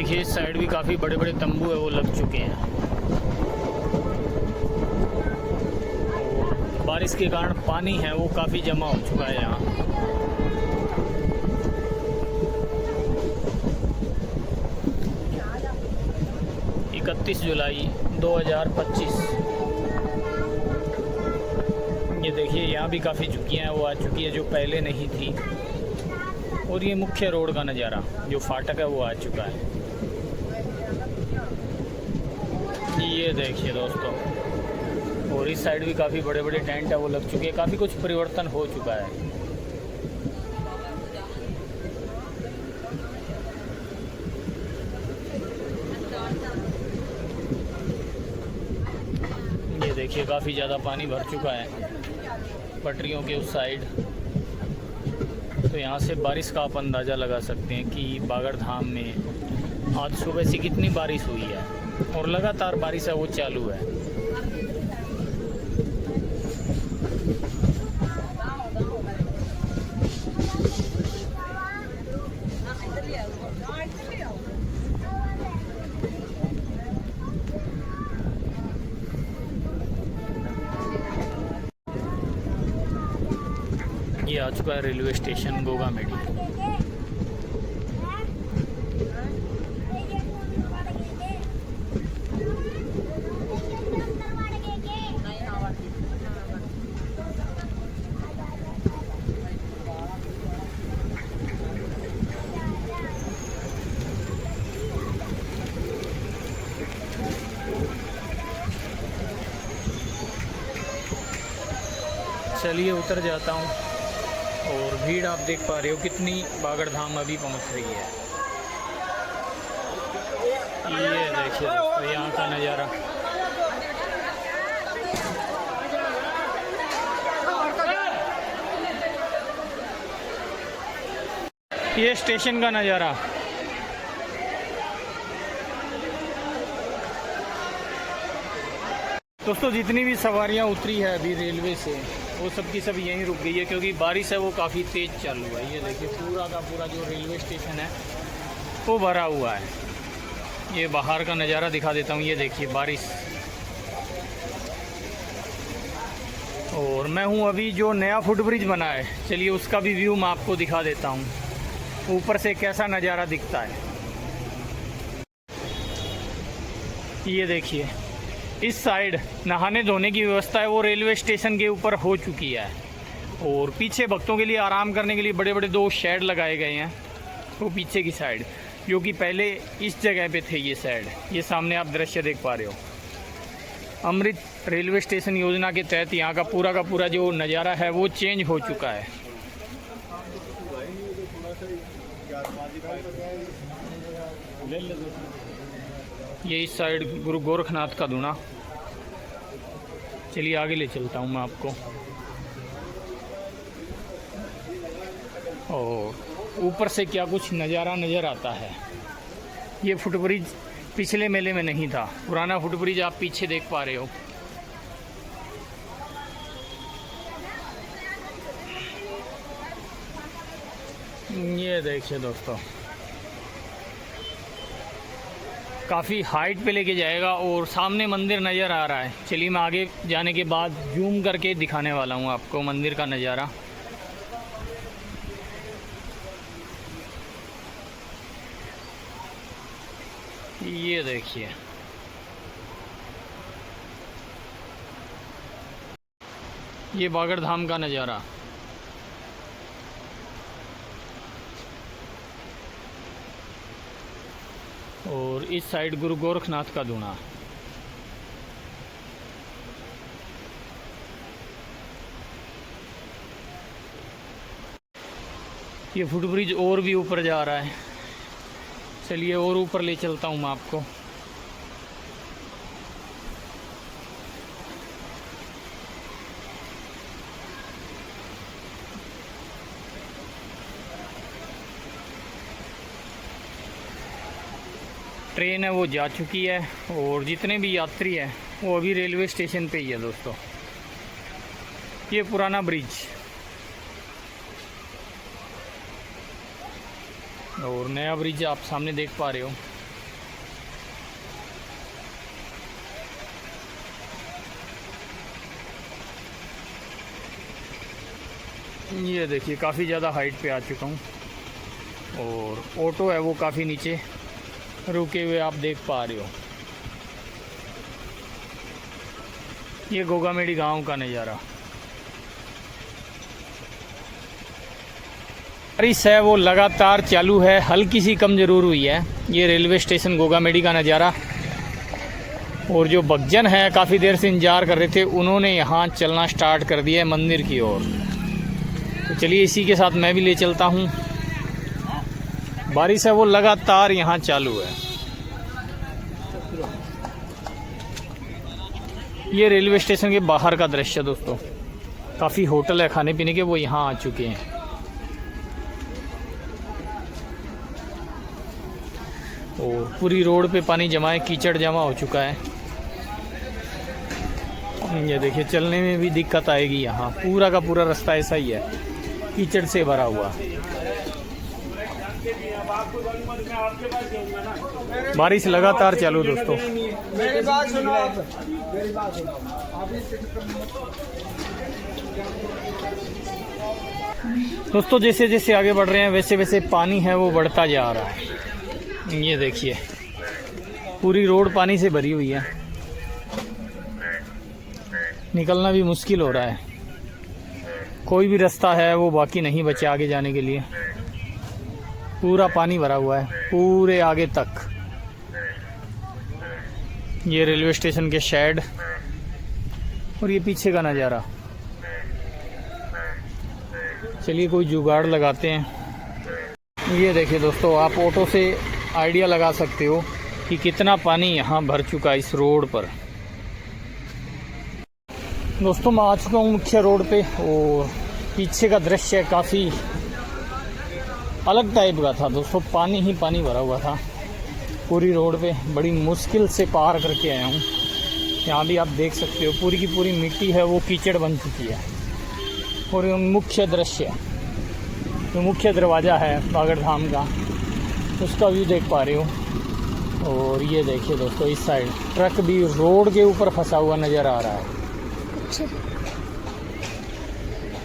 देखिए इस साइड भी काफ़ी बड़े बड़े तंबू है वो लग चुके हैं। बारिश के कारण पानी है वो काफ़ी जमा हो चुका है यहाँ। जुलाई 2025। ये देखिए यहाँ भी काफ़ी झुकियाँ वो आ चुकी है जो पहले नहीं थी। और ये मुख्य रोड का नज़ारा, जो फाटक है वो आ चुका है। ये देखिए दोस्तों, और इस साइड भी काफ़ी बड़े बड़े टेंट है वो लग चुके हैं। काफ़ी कुछ परिवर्तन हो चुका है। ये देखिए काफ़ी ज़्यादा पानी भर चुका है पटरियों के उस साइड। तो यहाँ से बारिश का आप अंदाज़ा लगा सकते हैं कि बागड़ धाम में आज सुबह से कितनी बारिश हुई है और लगातार बारिश है वो चालू है। ये आ चुका है रेलवे स्टेशन गोगामेडी। चलिए उतर जाता हूँ। और भीड़ आप देख पा रहे हो कितनी बागड़ धाम अभी पहुँच रही है। ये देखिए दोस्तों यहाँ का नज़ारा। ये स्टेशन का नज़ारा। दोस्तों जितनी भी सवारियाँ उतरी है अभी रेलवे से वो सब की सब यहीं रुक गई है क्योंकि बारिश है वो काफ़ी तेज़ चालू है। ये देखिए पूरा का पूरा जो रेलवे स्टेशन है वो भरा हुआ है। ये बाहर का नज़ारा दिखा देता हूँ। ये देखिए बारिश। और मैं हूँ अभी जो नया फुटब्रिज बना है, चलिए उसका भी व्यू मैं आपको दिखा देता हूँ ऊपर से कैसा नज़ारा दिखता है। ये देखिए इस साइड नहाने धोने की व्यवस्था है वो रेलवे स्टेशन के ऊपर हो चुकी है। और पीछे भक्तों के लिए आराम करने के लिए बड़े बड़े 2 शेड लगाए गए हैं वो पीछे की साइड, जो कि पहले इस जगह पे थे। ये साइड, ये सामने आप दृश्य देख पा रहे हो। अमृत रेलवे स्टेशन योजना के तहत यहाँ का पूरा जो नज़ारा है वो चेंज हो चुका है। ये इस साइड गुरु गोरखनाथ का धूना। चलिए आगे ले चलता हूँ मैं आपको। और ऊपर से क्या कुछ नज़ारा नज़र आता है। ये फुटब्रिज पिछले मेले में नहीं था, पुराना फुटब्रिज आप पीछे देख पा रहे हो। ये देखिए दोस्तों काफ़ी हाइट पे लेके जाएगा और सामने मंदिर नज़र आ रहा है। चलिए मैं आगे जाने के बाद जूम करके दिखाने वाला हूँ आपको मंदिर का नज़ारा। ये देखिए ये बागड़ धाम का नज़ारा। और इस साइड गुरु गोरखनाथ का धूना। ये फुटब्रिज और भी ऊपर जा रहा है। चलिए और ऊपर ले चलता हूँ मैं आपको। ट्रेन है वो जा चुकी है और जितने भी यात्री हैं वो अभी रेलवे स्टेशन पे ही है दोस्तों। ये पुराना ब्रिज और नया ब्रिज आप सामने देख पा रहे हो। ये देखिए काफ़ी ज़्यादा हाइट पे आ चुका हूँ और ऑटो है वो काफ़ी नीचे रुके हुए आप देख पा रहे हो। ये गोगामेडी गांव का नज़ारा। बारिश है वो लगातार चालू है, हल्की सी कम ज़रूर हुई है। ये रेलवे स्टेशन गोगामेडी का नज़ारा। और जो भक्तजन है काफ़ी देर से इंतज़ार कर रहे थे, उन्होंने यहाँ चलना स्टार्ट कर दिया है मंदिर की ओर। तो चलिए इसी के साथ मैं भी ले चलता हूँ। बारिश है वो लगातार यहाँ चालू है। ये रेलवे स्टेशन के बाहर का दृश्य दोस्तों। काफ़ी होटल है खाने पीने के, वो यहाँ आ चुके हैं। और पूरी रोड पे पानी जमा है, कीचड़ जमा हो चुका है। ये देखिए चलने में भी दिक्कत आएगी। यहाँ पूरा का पूरा रास्ता ऐसा ही है, कीचड़ से भरा हुआ। बारिश लगातार चालू दोस्तों। मेरी बात सुनो आप, मेरी बात सुनो। दोस्तों जैसे जैसे आगे बढ़ रहे हैं वैसे वैसे पानी है वो बढ़ता जा रहा है। ये देखिए पूरी रोड पानी से भरी हुई है, निकलना भी मुश्किल हो रहा है। कोई भी रास्ता है वो बाकी नहीं बचा आगे जाने के लिए। पूरा पानी भरा हुआ है पूरे आगे तक। ये रेलवे स्टेशन के शेड और ये पीछे का नज़ारा। चलिए कोई जुगाड़ लगाते हैं। ये देखिए दोस्तों, आप ऑटो से आइडिया लगा सकते हो कि कितना पानी यहाँ भर चुका है इस रोड पर। दोस्तों मैं आ चुका हूँ मुख्य रोड पे और पीछे का दृश्य काफ़ी अलग टाइप का था दोस्तों। पानी ही पानी भरा हुआ था पूरी रोड पे। बड़ी मुश्किल से पार करके आया हूँ। यहाँ भी आप देख सकते हो पूरी की पूरी मिट्टी है वो कीचड़ बन चुकी है। और ये मुख्य दृश्य, जो मुख्य दरवाज़ा है बागड़ धाम का, उसका व्यू देख पा रहे हो। और ये देखिए दोस्तों इस साइड ट्रक भी रोड के ऊपर फंसा हुआ नज़र आ रहा है।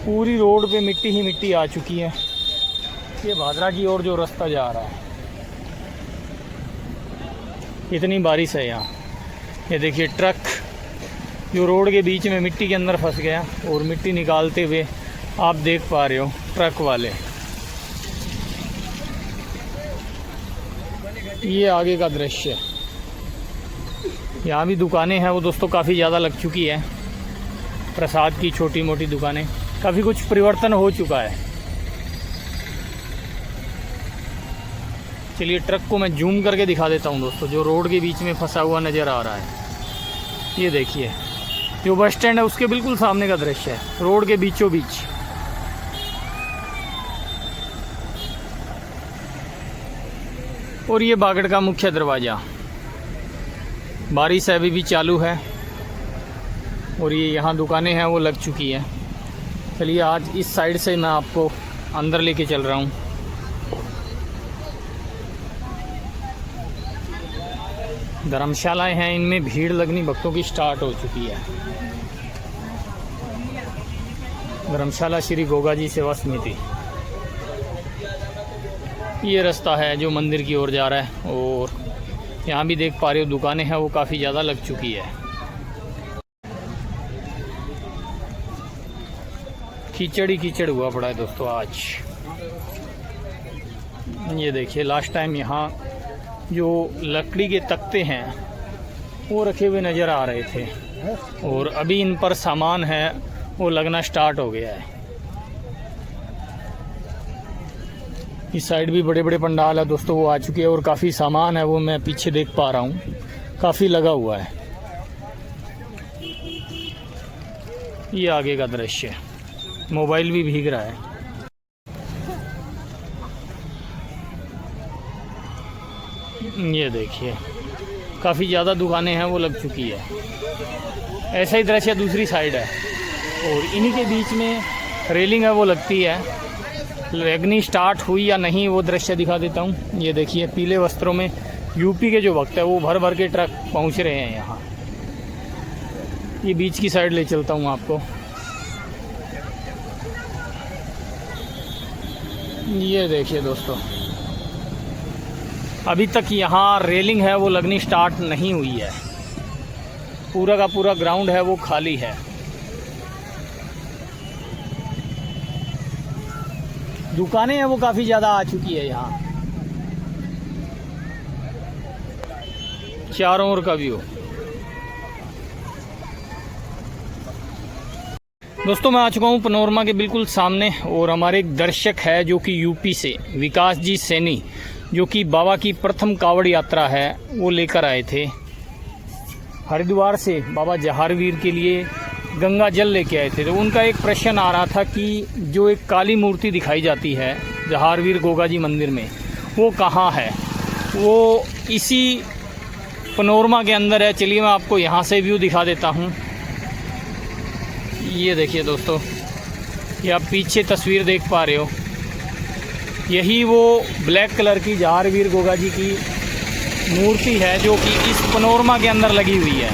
पूरी रोड पे मिट्टी ही मिट्टी आ चुकी है। ये भादरा की ओर जो रास्ता जा रहा है, इतनी बारिश है यहाँ। ये देखिए ट्रक जो रोड के बीच में मिट्टी के अंदर फंस गया और मिट्टी निकालते हुए आप देख पा रहे हो ट्रक वाले। ये आगे का दृश्य। यहाँ भी दुकानें हैं वो दोस्तों काफ़ी ज़्यादा लग चुकी है। प्रसाद की छोटी मोटी दुकानें, काफ़ी कुछ परिवर्तन हो चुका है। चलिए ट्रक को मैं जूम करके दिखा देता हूँ दोस्तों, जो रोड के बीच में फंसा हुआ नज़र आ रहा है। ये देखिए जो बस स्टैंड है उसके बिल्कुल सामने का दृश्य है, रोड के बीचों बीच। और ये बागड़ का मुख्य दरवाज़ा। बारिश अभी भी चालू है और ये यहाँ दुकानें हैं वो लग चुकी है। चलिए आज इस साइड से मैं आपको अंदर लेके चल रहा हूँ। धर्मशालाएं हैं, इनमें भीड़ लगनी भक्तों की स्टार्ट हो चुकी है। धर्मशाला श्री गोगा जी सेवा समिति। ये रास्ता है जो मंदिर की ओर जा रहा है। और यहाँ भी देख पा रहे हो दुकानें हैं वो काफ़ी ज़्यादा लग चुकी है। कीचड़ ही कीचड़ हुआ पड़ा है दोस्तों आज। ये देखिए लास्ट टाइम यहाँ जो लकड़ी के तख्ते हैं वो रखे हुए नज़र आ रहे थे और अभी इन पर सामान है वो लगना स्टार्ट हो गया है। इस साइड भी बड़े बड़े पंडाल है दोस्तों वो आ चुके हैं और काफ़ी सामान है वो मैं पीछे देख पा रहा हूँ, काफ़ी लगा हुआ है। ये आगे का दृश्य, मोबाइल भी भीग रहा है। ये देखिए काफ़ी ज़्यादा दुकानें हैं वो लग चुकी है। ऐसा ही दृश्य दूसरी साइड है और इन्हीं के बीच में रेलिंग है वो लगती है। लगनी स्टार्ट हुई या नहीं वो दृश्य दिखा देता हूँ। ये देखिए पीले वस्त्रों में यूपी के जो भक्त है वो भर भर के ट्रक पहुँच रहे हैं यहाँ। ये बीच की साइड ले चलता हूँ आपको। ये देखिए दोस्तों, अभी तक यहाँ रेलिंग है वो लगनी स्टार्ट नहीं हुई है। पूरा का पूरा ग्राउंड है वो खाली है। दुकानें हैं वो काफ़ी ज़्यादा आ चुकी है यहाँ। चारों ओर का व्यू। दोस्तों मैं आ चुका हूँ पनोरमा के बिल्कुल सामने, और हमारे एक दर्शक है जो कि यूपी से, विकास जी सैनी, जो कि बाबा की प्रथम कावड़ यात्रा है वो लेकर आए थे हरिद्वार से। बाबा जहारवीर के लिए गंगा जल लेके आए थे। तो उनका एक प्रश्न आ रहा था कि जो एक काली मूर्ति दिखाई जाती है जहारवीर गोगा जी मंदिर में, वो कहाँ है। वो इसी पनोरमा के अंदर है। चलिए मैं आपको यहाँ से व्यू दिखा देता हूँ। ये देखिए दोस्तों, ये आप पीछे तस्वीर देख पा रहे हो, यही वो ब्लैक कलर की जहारवीर गोगा जी की मूर्ति है जो कि इस पनोरमा के अंदर लगी हुई है।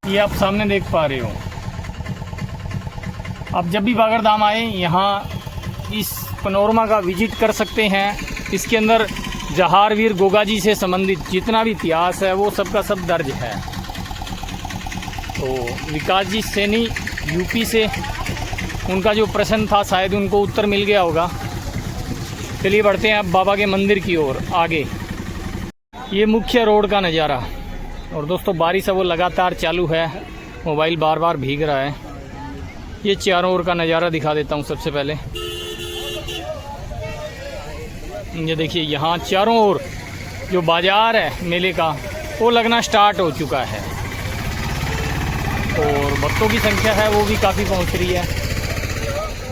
ये आप सामने देख पा रहे हो। आप जब भी बागड़धाम आए यहाँ इस पनोरमा का विजिट कर सकते हैं। इसके अंदर जहारवीर गोगा जी से संबंधित जितना भी इतिहास है वो सब का सब दर्ज है। तो विकास जी सैनी यूपी से, उनका जो प्रश्न था शायद उनको उत्तर मिल गया होगा। चलिए बढ़ते हैं अब बाबा के मंदिर की ओर आगे। ये मुख्य रोड का नज़ारा, और दोस्तों बारिश है वो लगातार चालू है, मोबाइल बार बार भीग रहा है। ये चारों ओर का नज़ारा दिखा देता हूँ सबसे पहले। ये देखिए यहाँ चारों ओर जो बाजार है मेले का वो लगना स्टार्ट हो चुका है, और भक्तों की संख्या है वो भी काफ़ी पहुँच रही है।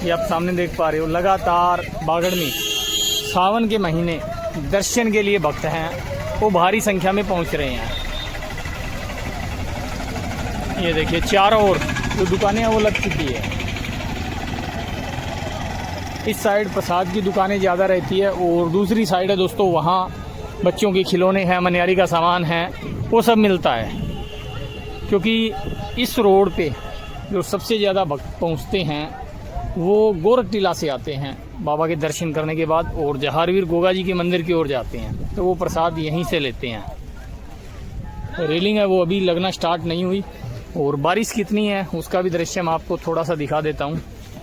ये आप सामने देख पा रहे हो। लगातार बागड़ में सावन के महीने दर्शन के लिए भक्त हैं वो भारी संख्या में पहुंच रहे हैं। ये देखिए चारों ओर जो दुकानें हैं वो लग चुकी है। इस साइड प्रसाद की दुकानें ज़्यादा रहती है, और दूसरी साइड है दोस्तों वहाँ बच्चों के खिलौने हैं, मनियारी का सामान है, वो सब मिलता है। क्योंकि इस रोड पे जो सबसे ज़्यादा भक्त पहुँचते हैं वो गोरख टीला से आते हैं बाबा के दर्शन करने के बाद, और जहारवीर गोगा जी के मंदिर की ओर जाते हैं, तो वो प्रसाद यहीं से लेते हैं। रेलिंग है वो अभी लगना स्टार्ट नहीं हुई, और बारिश कितनी है उसका भी दृश्य मैं आपको थोड़ा सा दिखा देता हूँ।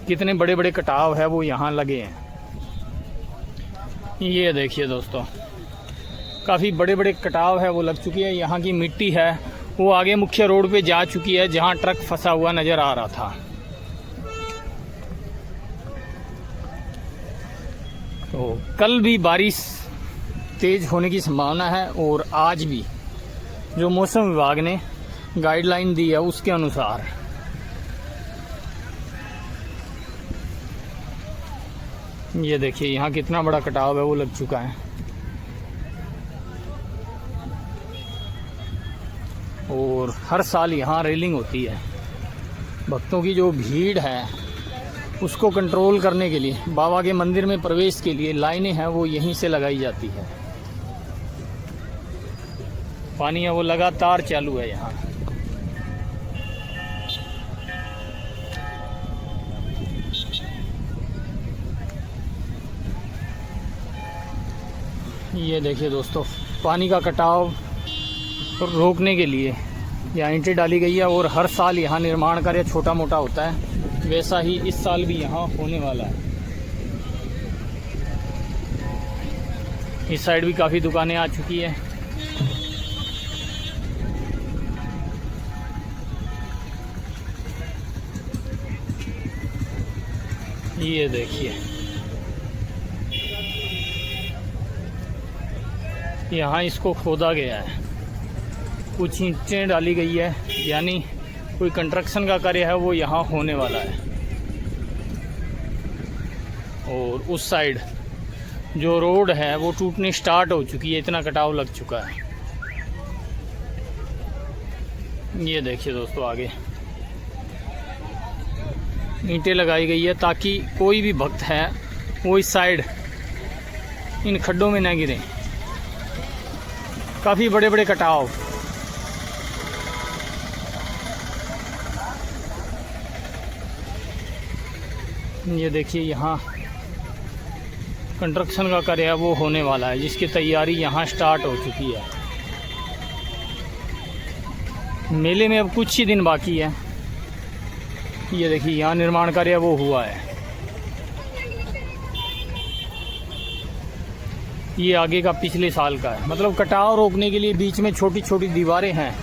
कितने बड़े बड़े कटाव है वो यहाँ लगे हैं। ये देखिए दोस्तों, काफ़ी बड़े बड़े कटाव है वो लग चुकी है। यहाँ की मिट्टी है वो आगे मुख्य रोड पे जा चुकी है जहाँ ट्रक फंसा हुआ नज़र आ रहा था। तो कल भी बारिश तेज़ होने की संभावना है, और आज भी जो मौसम विभाग ने गाइडलाइन दी है उसके अनुसार। ये देखिए यहाँ कितना बड़ा कटाव है वो लग चुका है, और हर साल यहाँ रेलिंग होती है। भक्तों की जो भीड़ है उसको कंट्रोल करने के लिए, बाबा के मंदिर में प्रवेश के लिए लाइनें हैं वो यहीं से लगाई जाती है। पानी है वो लगातार चालू है यहाँ। ये देखिए दोस्तों, पानी का कटाव रोकने के लिए यहाँ ईंटें डाली गई है, और हर साल यहाँ निर्माण कार्य छोटा मोटा होता है, वैसा ही इस साल भी यहाँ होने वाला है। इस साइड भी काफ़ी दुकानें आ चुकी है। ये देखिए यहाँ इसको खोदा गया है, कुछ ईंटें डाली गई है, यानी कोई कंस्ट्रक्शन का कार्य है वो यहाँ होने वाला है। और उस साइड जो रोड है वो टूटने स्टार्ट हो चुकी है, इतना कटाव लग चुका है। ये देखिए दोस्तों, आगे ईंटें लगाई गई है ताकि कोई भी भक्त है वो इस साइड इन खड्डों में न गिरे। काफ़ी बड़े बड़े कटाव। ये देखिए यहाँ कंस्ट्रक्शन का कार्य वो होने वाला है, जिसकी तैयारी यहाँ स्टार्ट हो चुकी है। मेले में अब कुछ ही दिन बाकी है। ये देखिए यहाँ निर्माण कार्य वो हुआ है। ये आगे का पिछले साल का है, मतलब कटाव रोकने के लिए बीच में छोटी छोटी दीवारें हैं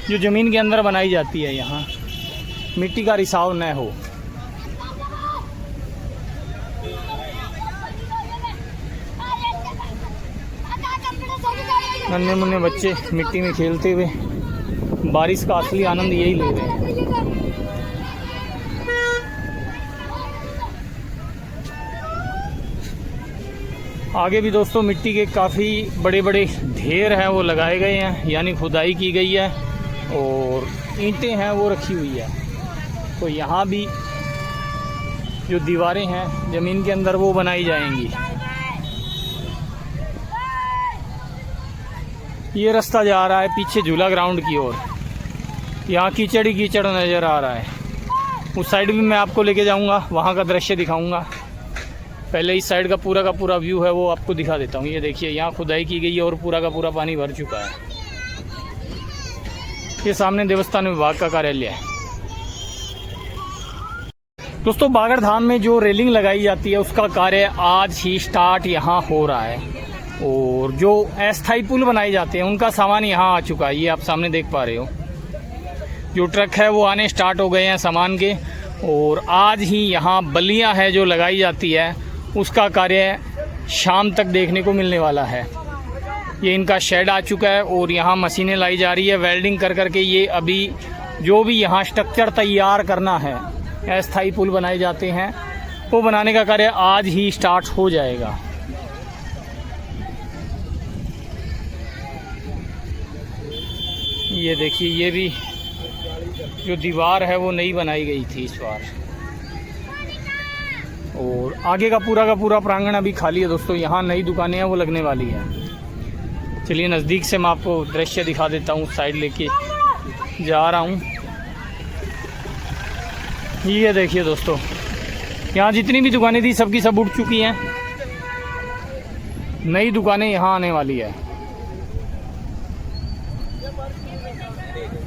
जो ज़मीन के अंदर बनाई जाती है, यहाँ मिट्टी का रिसाव न हो। नन्हे मुन्ने बच्चे मिट्टी में खेलते हुए बारिश का असली आनंद यही ले रहे हैं। आगे भी दोस्तों मिट्टी के काफ़ी बड़े बड़े ढेर हैं वो लगाए गए हैं, यानी खुदाई की गई है और ईंटें हैं वो रखी हुई है। तो यहाँ भी जो दीवारें हैं ज़मीन के अंदर वो बनाई जाएंगी। ये रास्ता जा रहा है पीछे झूला ग्राउंड की ओर। यहाँ कीचड़ ही कीचड़ नज़र आ रहा है। उस साइड भी मैं आपको लेके जाऊँगा, वहाँ का दृश्य दिखाऊँगा। पहले इस साइड का पूरा व्यू है वो आपको दिखा देता हूँ। ये देखिए यहाँ खुदाई की गई है और पूरा का पूरा पानी भर चुका है। ये सामने देवस्थान विभाग का कार्यालय है। दोस्तों बागड़ धाम में जो रेलिंग लगाई जाती है उसका कार्य आज ही स्टार्ट यहाँ हो रहा है और जो अस्थायी पुल बनाए जाते हैं उनका सामान यहाँ आ चुका है। ये आप सामने देख पा रहे हो, जो ट्रक है वो आने स्टार्ट हो गए हैं सामान के। और आज ही यहाँ बल्लियाँ है जो लगाई जाती है उसका कार्य शाम तक देखने को मिलने वाला है। ये इनका शेड आ चुका है और यहाँ मशीनें लाई जा रही है वेल्डिंग कर करके। ये अभी जो भी यहाँ स्ट्रक्चर तैयार करना है, अस्थायी पुल बनाए जाते हैं, वो बनाने का कार्य आज ही स्टार्ट हो जाएगा। ये देखिए ये भी जो दीवार है वो नई बनाई गई थी इस बार। और आगे का पूरा प्रांगण अभी खाली है दोस्तों। यहाँ नई दुकानें हैं वो लगने वाली है। चलिए नज़दीक से मैं आपको दृश्य दिखा देता हूँ। साइड लेके जा रहा हूँ। ये देखिए दोस्तों यहाँ जितनी भी दुकानें थी सबकी सब उठ चुकी हैं। नई दुकानें यहाँ आने वाली है।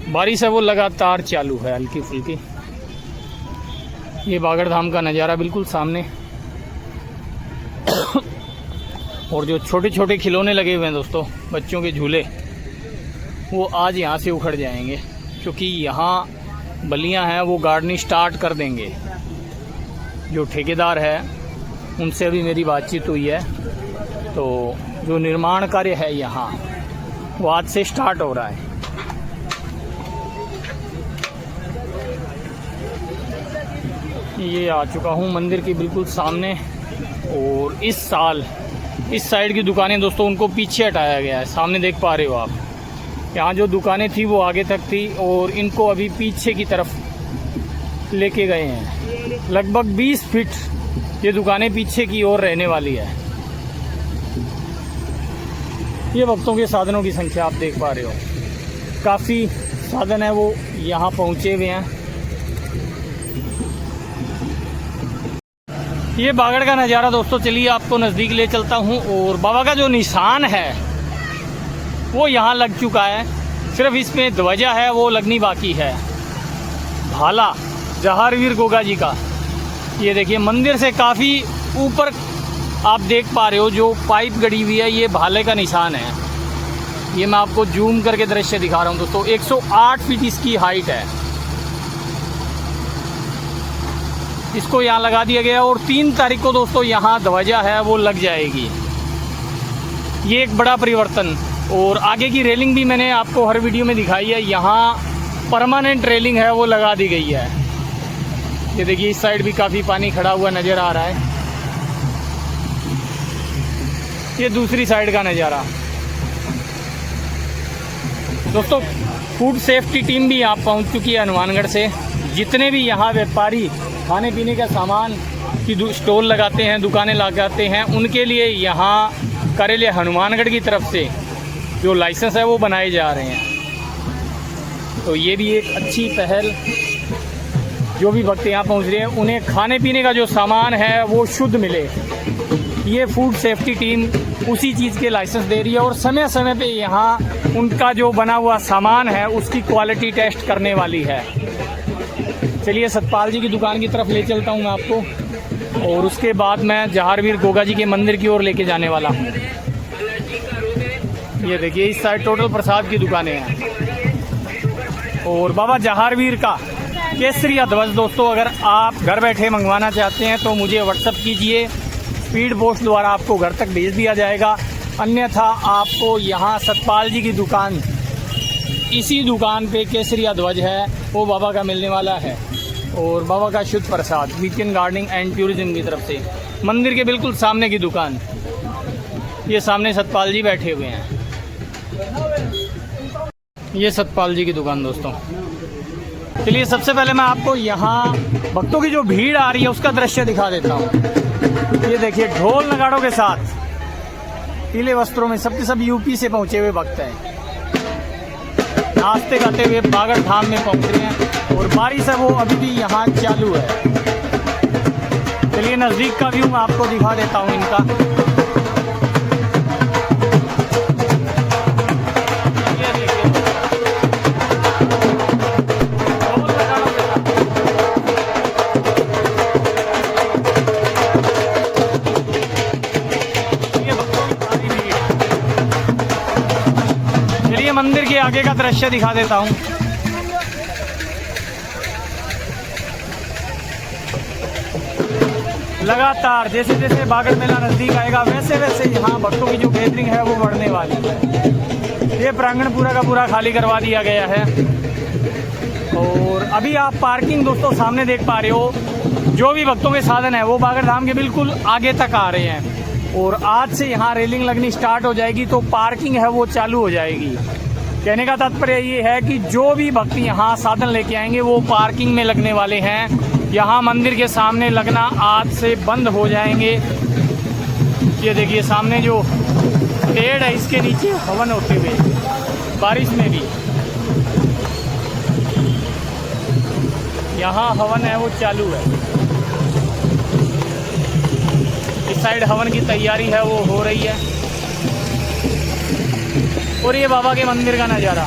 बारिश है वो लगातार चालू है हल्की फुल्की। ये बागड़ धाम का नज़ारा बिल्कुल सामने। और जो छोटे छोटे खिलौने लगे हुए हैं दोस्तों, बच्चों के झूले, वो आज यहाँ से उखड़ जाएंगे क्योंकि यहाँ बल्लियाँ हैं वो गार्डनिंग स्टार्ट कर देंगे। जो ठेकेदार है उनसे अभी मेरी बातचीत हुई है, तो जो निर्माण कार्य है यहाँ वो आज से स्टार्ट हो रहा है। ये आ चुका हूँ मंदिर के बिल्कुल सामने। और इस साल इस साइड की दुकानें दोस्तों उनको पीछे हटाया गया है। सामने देख पा रहे हो आप, यहाँ जो दुकानें थी वो आगे तक थी और इनको अभी पीछे की तरफ लेके गए हैं। लगभग 20 फीट ये दुकानें पीछे की ओर रहने वाली है। ये भक्तों के साधनों की संख्या आप देख पा रहे हो, काफ़ी साधन है वो यहाँ पहुँचे हुए हैं। ये बागड़ का नज़ारा दोस्तों, चलिए आपको नज़दीक ले चलता हूँ। और बाबा का जो निशान है वो यहाँ लग चुका है, सिर्फ इसमें ध्वजा है वो लगनी बाकी है। भाला जहारवीर गोगा जी का। ये देखिए मंदिर से काफ़ी ऊपर आप देख पा रहे हो जो पाइप गड़ी हुई है, ये भाले का निशान है। ये मैं आपको जूम करके दृश्य दिखा रहा हूँ दोस्तों। 108 फीट इसकी हाइट है। इसको यहाँ लगा दिया गया और 3 तारीख को दोस्तों यहाँ ध्वजा है वो लग जाएगी। ये एक बड़ा परिवर्तन। और आगे की रेलिंग भी मैंने आपको हर वीडियो में दिखाई है, यहाँ परमानेंट रेलिंग है वो लगा दी गई है। ये देखिए इस साइड भी काफ़ी पानी खड़ा हुआ नज़र आ रहा है। ये दूसरी साइड का नज़ारा दोस्तों। फूड सेफ्टी टीम भी यहाँ पहुँच चुकी है हनुमानगढ़ से। जितने भी यहाँ व्यापारी खाने पीने का सामान की स्टॉल लगाते हैं, दुकानें लगाते हैं, उनके लिए यहाँ कार्यालय हनुमानगढ़ की तरफ से जो लाइसेंस है वो बनाए जा रहे हैं। तो ये भी एक अच्छी पहल। जो भी भक्त यहाँ पहुँच रहे हैं उन्हें खाने पीने का जो सामान है वो शुद्ध मिले। ये फूड सेफ्टी टीम उसी चीज़ के लाइसेंस दे रही है और समय समय पे यहाँ उनका जो बना हुआ सामान है उसकी क्वालिटी टेस्ट करने वाली है। चलिए सतपाल जी की दुकान की तरफ ले चलता हूँ मैं आपको, और उसके बाद मैं जहारवीर गोगा जी के मंदिर की ओर लेके जाने वाला हूँ। ये देखिए इस साइड टोटल प्रसाद की दुकानें हैं और बाबा जहारवीर का केसरिया ध्वज दोस्तों अगर आप घर बैठे मंगवाना चाहते हैं तो मुझे व्हाट्सअप कीजिए, स्पीड पोस्ट द्वारा आपको घर तक भेज दिया जाएगा। अन्यथा आपको यहाँ सतपाल जी की दुकान, इसी दुकान पे केसरिया ध्वज है वो बाबा का मिलने वाला है और बाबा का शुद्ध प्रसाद वीकेंड गार्डनिंग एंड टूरिज्म की तरफ से मंदिर के बिल्कुल सामने की दुकान। ये सामने सतपाल जी बैठे हुए हैं। ये सतपाल जी की दुकान दोस्तों। चलिए सबसे पहले मैं आपको यहाँ भक्तों की जो भीड़ आ रही है उसका दृश्य दिखा देता हूँ। ये देखिए ढोल नगाड़ों के साथ पीले वस्त्रों में सबके सब यूपी से पहुँचे हुए भक्त हैं, नाचते गाते हुए बागड़ धाम में पहुँच रहे हैं और बारिश है वो अभी भी यहाँ चालू है। चलिए नज़दीक का व्यू मैं आपको दिखा देता हूँ इनका। मंदिर के आगे का दृश्य दिखा देता हूँ। लगातार जैसे जैसे बागड़ मेला नजदीक आएगा वैसे वैसे यहाँ भक्तों की जो गैदरिंग है वो बढ़ने वाली है। ये प्रांगण पूरा का पूरा खाली करवा दिया गया है और अभी आप पार्किंग दोस्तों सामने देख पा रहे हो। जो भी भक्तों के साधन है वो बागड़ धाम के बिल्कुल आगे तक आ रहे हैं और आज से यहाँ रेलिंग लगनी स्टार्ट हो जाएगी तो पार्किंग है वो चालू हो जाएगी। कहने का तात्पर्य ये है कि जो भी भक्त यहाँ साधन लेके आएंगे वो पार्किंग में लगने वाले हैं। यहाँ मंदिर के सामने लगना आज से बंद हो जाएंगे। ये देखिए सामने जो पेड़ है इसके नीचे हवन होते हुए बारिश में भी यहाँ हवन है वो चालू है। इस साइड हवन की तैयारी है वो हो रही है और ये बाबा के मंदिर का नज़ारा।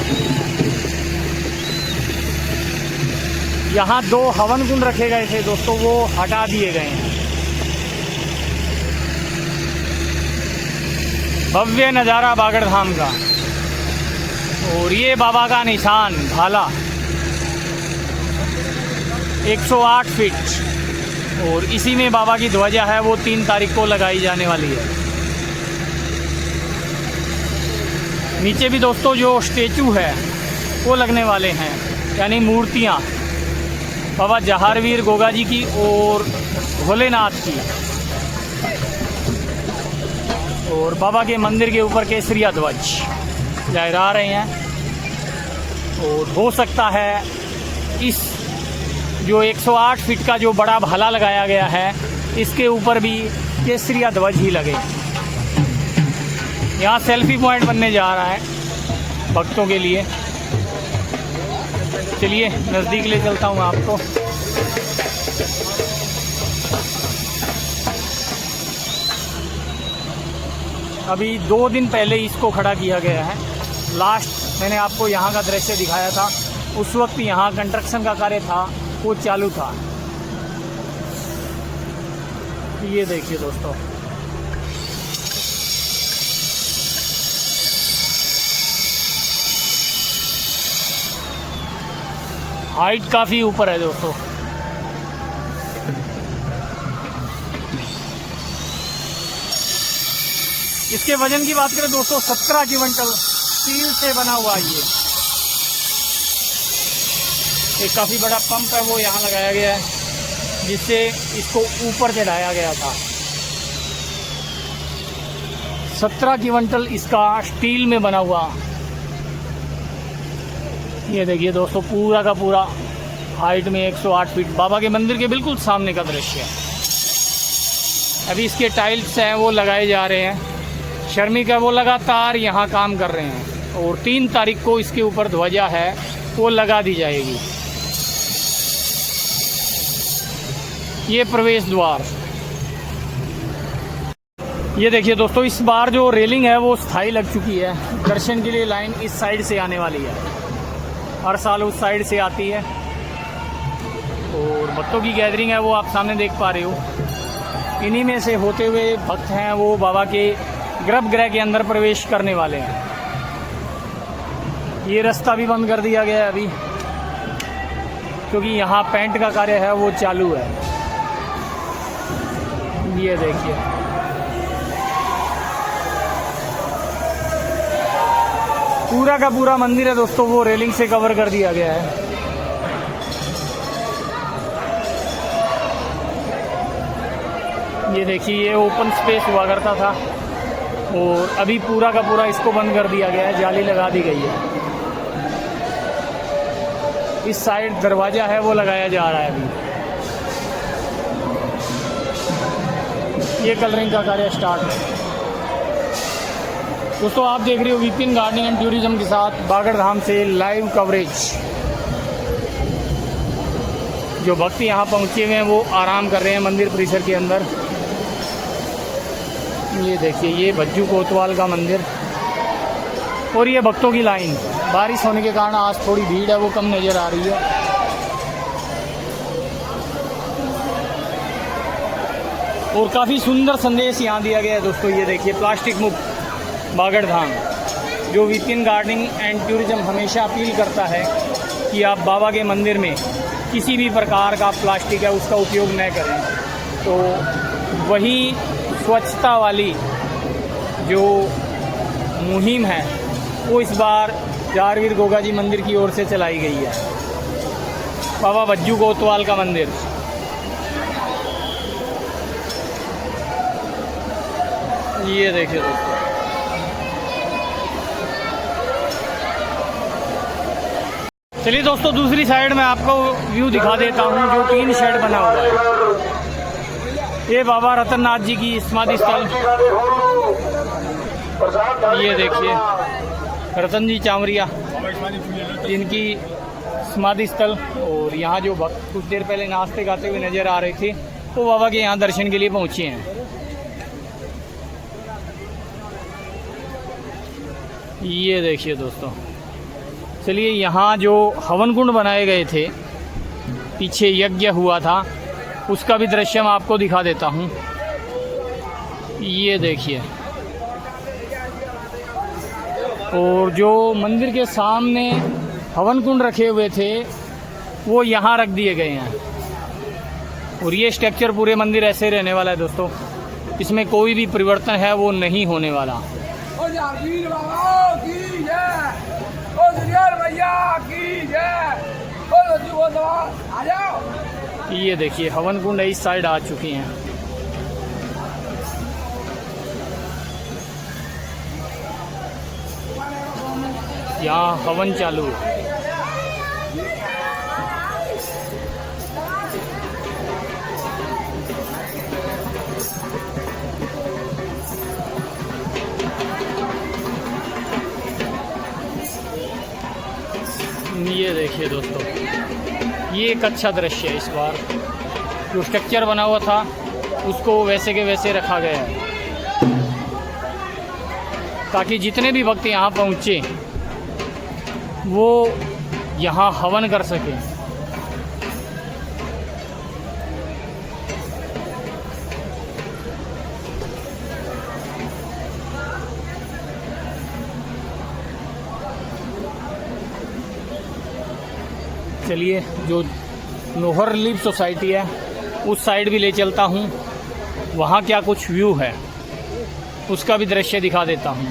यहाँ 2 हवन कुंड रखे गए थे दोस्तों, वो हटा दिए गए हैं। भव्य नज़ारा बागड़ धाम का और ये बाबा का निशान भाला 108 फीट और इसी में बाबा की ध्वजा है वो 3 तारीख को लगाई जाने वाली है। नीचे भी दोस्तों जो स्टेचू है वो लगने वाले हैं, यानी मूर्तियाँ बाबा जहारवीर गोगा जी की और भोलेनाथ की और बाबा के मंदिर के ऊपर केसरिया ध्वज लहरा रहे हैं। और हो सकता है इस जो 108 फीट का जो बड़ा भाला लगाया गया है इसके ऊपर भी केसरिया ध्वज ही लगे। यहाँ सेल्फी पॉइंट बनने जा रहा है भक्तों के लिए। चलिए नज़दीक ले चलता हूँ आपको। अभी 2 दिन पहले इसको खड़ा किया गया है। लास्ट मैंने आपको यहाँ का दृश्य दिखाया था, उस वक्त यहाँ कंस्ट्रक्शन का कार्य था वो चालू था। ये देखिए दोस्तों हाइट काफ़ी ऊपर है दोस्तों। इसके वजन की बात करें दोस्तों 17 क्विंटल स्टील से बना हुआ ये। एक काफ़ी बड़ा पंप है वो यहाँ लगाया गया है जिससे इसको ऊपर चढ़ाया गया था। 17 क्विंटल इसका स्टील में बना हुआ। ये देखिए दोस्तों पूरा का पूरा हाइट में 108 फीट बाबा के मंदिर के बिल्कुल सामने का दृश्य है। अभी इसके टाइल्स हैं वो लगाए जा रहे हैं। श्रमिक है वो लगातार यहाँ काम कर रहे हैं और 3 तारीख को इसके ऊपर ध्वजा है वो लगा दी जाएगी। ये प्रवेश द्वार ये देखिए दोस्तों, इस बार जो रेलिंग है वो स्थायी लग चुकी है। दर्शन के लिए लाइन इस साइड से आने वाली है, हर साल उस साइड से आती है। और भक्तों की गैदरिंग है वो आप सामने देख पा रहे हो। इन्हीं में से होते हुए भक्त हैं वो बाबा के गर्भगृह के अंदर प्रवेश करने वाले हैं। ये रास्ता भी बंद कर दिया गया है अभी, क्योंकि यहाँ पेंट का कार्य है वो चालू है। ये देखिए, पूरा का पूरा मंदिर है दोस्तों, वो रेलिंग से कवर कर दिया गया है। ये देखिए, ये ओपन स्पेस हुआ करता था और अभी पूरा का पूरा इसको बंद कर दिया गया है, जाली लगा दी गई है। इस साइड दरवाजा है वो लगाया जा रहा है अभी। ये कलरिंग का कार्य स्टार्ट है दोस्तों। आप देख रहे हो विपिन गार्डनिंग एंड टूरिज्म के साथ बागड़ धाम से लाइव कवरेज। जो भक्त यहाँ पहुँचे हुए हैं वो आराम कर रहे हैं मंदिर परिसर के अंदर। ये देखिए, ये भज्जू कोतवाल का मंदिर और ये भक्तों की लाइन। बारिश होने के कारण आज थोड़ी भीड़ है वो कम नज़र आ रही है। और काफ़ी सुंदर संदेश यहाँ दिया गया है दोस्तों। ये देखिए, प्लास्टिक मुक्त बागड़ धाम। जो विपिन गार्डनिंग एंड टूरिज्म हमेशा अपील करता है कि आप बाबा के मंदिर में किसी भी प्रकार का प्लास्टिक है उसका उपयोग न करें। तो वही स्वच्छता वाली जो मुहिम है वो इस बार जारवीर गोगा जी मंदिर की ओर से चलाई गई है। बाबा भज्जू कोतवाल का मंदिर। ये देखिए दोस्तों, चलिए दोस्तों, दूसरी साइड में आपको व्यू दिखा देता हूँ जो 3 शेड बना हुआ है। ये बाबा रतननाथ जी की समाधि स्थल। ये देखिए, रतन जी चामरिया इनकी समाधि स्थल। और यहाँ जो भक्त कुछ देर पहले नाचते गाते हुए नजर आ रहे थे वो बाबा के यहाँ दर्शन के लिए पहुँचे हैं। ये देखिए दोस्तों, चलिए यहाँ जो हवन कुंड बनाए गए थे, पीछे यज्ञ हुआ था, उसका भी दृश्य मैं आपको दिखा देता हूँ। ये देखिए, और जो मंदिर के सामने हवन कुंड रखे हुए थे वो यहाँ रख दिए गए हैं। और ये स्ट्रक्चर पूरे मंदिर ऐसे रहने वाला है दोस्तों, इसमें कोई भी परिवर्तन है वो नहीं होने वाला। ये देखिए, हवन कुंड इस साइड आ चुकी हैं। यहाँ हवन चालू है। ये देखिए दोस्तों, ये एक अच्छा दृश्य है। इस बार जो स्ट्रक्चर बना हुआ था उसको वैसे के वैसे रखा गया है ताकि जितने भी भक्त यहाँ पहुँचे वो यहाँ हवन कर सकें। चलिए, जो नोहर रिलीफ सोसाइटी है उस साइड भी ले चलता हूँ, वहाँ क्या कुछ व्यू है उसका भी दृश्य दिखा देता हूँ।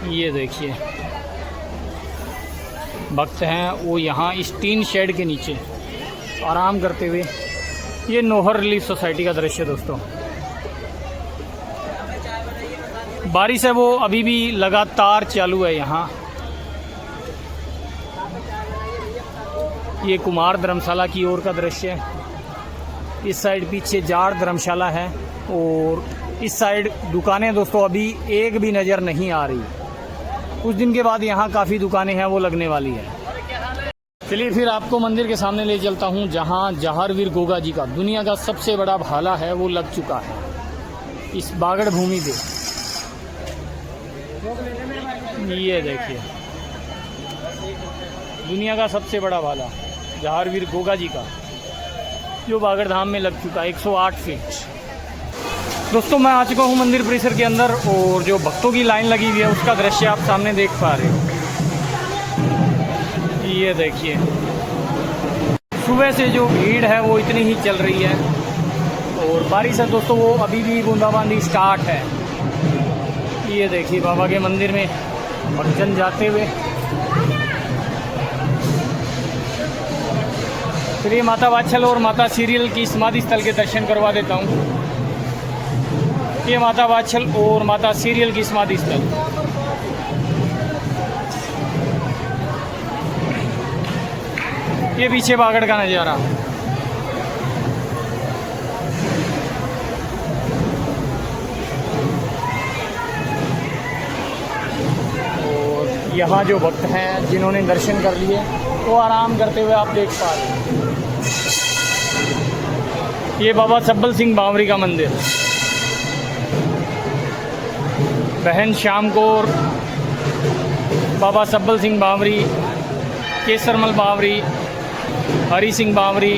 ये देखिए, भक्त हैं वो यहाँ इस टीन शेड के नीचे आराम करते हुए। ये नोहर रिलीफ सोसाइटी का दृश्य दोस्तों। बारिश है वो अभी भी लगातार चालू है यहाँ। ये कुमार धर्मशाला की ओर का दृश्य है। इस साइड पीछे जाड़ धर्मशाला है और इस साइड दुकानें दोस्तों अभी एक भी नज़र नहीं आ रही। कुछ दिन के बाद यहाँ काफ़ी दुकानें हैं वो लगने वाली है। चलिए फिर आपको मंदिर के सामने ले चलता हूँ, जहाँ जहारवीर गोगा जी का दुनिया का सबसे बड़ा भाला है वो लग चुका है इस बागड़ भूमि पे। ये देखिए दुनिया का सबसे बड़ा भाला जहारवीर गोगा जी का जो बागड़ धाम में लग चुका है 108 फीट। दोस्तों मैं आ चुका हूँ मंदिर परिसर के अंदर और जो भक्तों की लाइन लगी हुई है उसका दृश्य आप सामने देख पा रहे हो। ये देखिए सुबह से जो भीड़ है वो इतनी ही चल रही है और बारिश है दोस्तों, वो अभी भी बूंदाबांदी स्टार्ट है। ये देखिए बाबा के मंदिर में भक्तजन जाते हुए। चलिए माता वात्सल और माता सीरियल की समाधि स्थल के दर्शन करवा देता हूँ। ये माता वात्सल और माता सीरियल की समाधि स्थल। ये पीछे बागड़ का नज़ारा। और यहाँ जो भक्त हैं जिन्होंने दर्शन कर लिए वो आराम करते हुए आप देख पा रहे हैं। ये बाबा सब्बल सिंह बावरी का मंदिर। बहन श्याम कौर, बाबा सब्बल सिंह बावरी, केसरमल बावरी, हरी सिंह बावरी,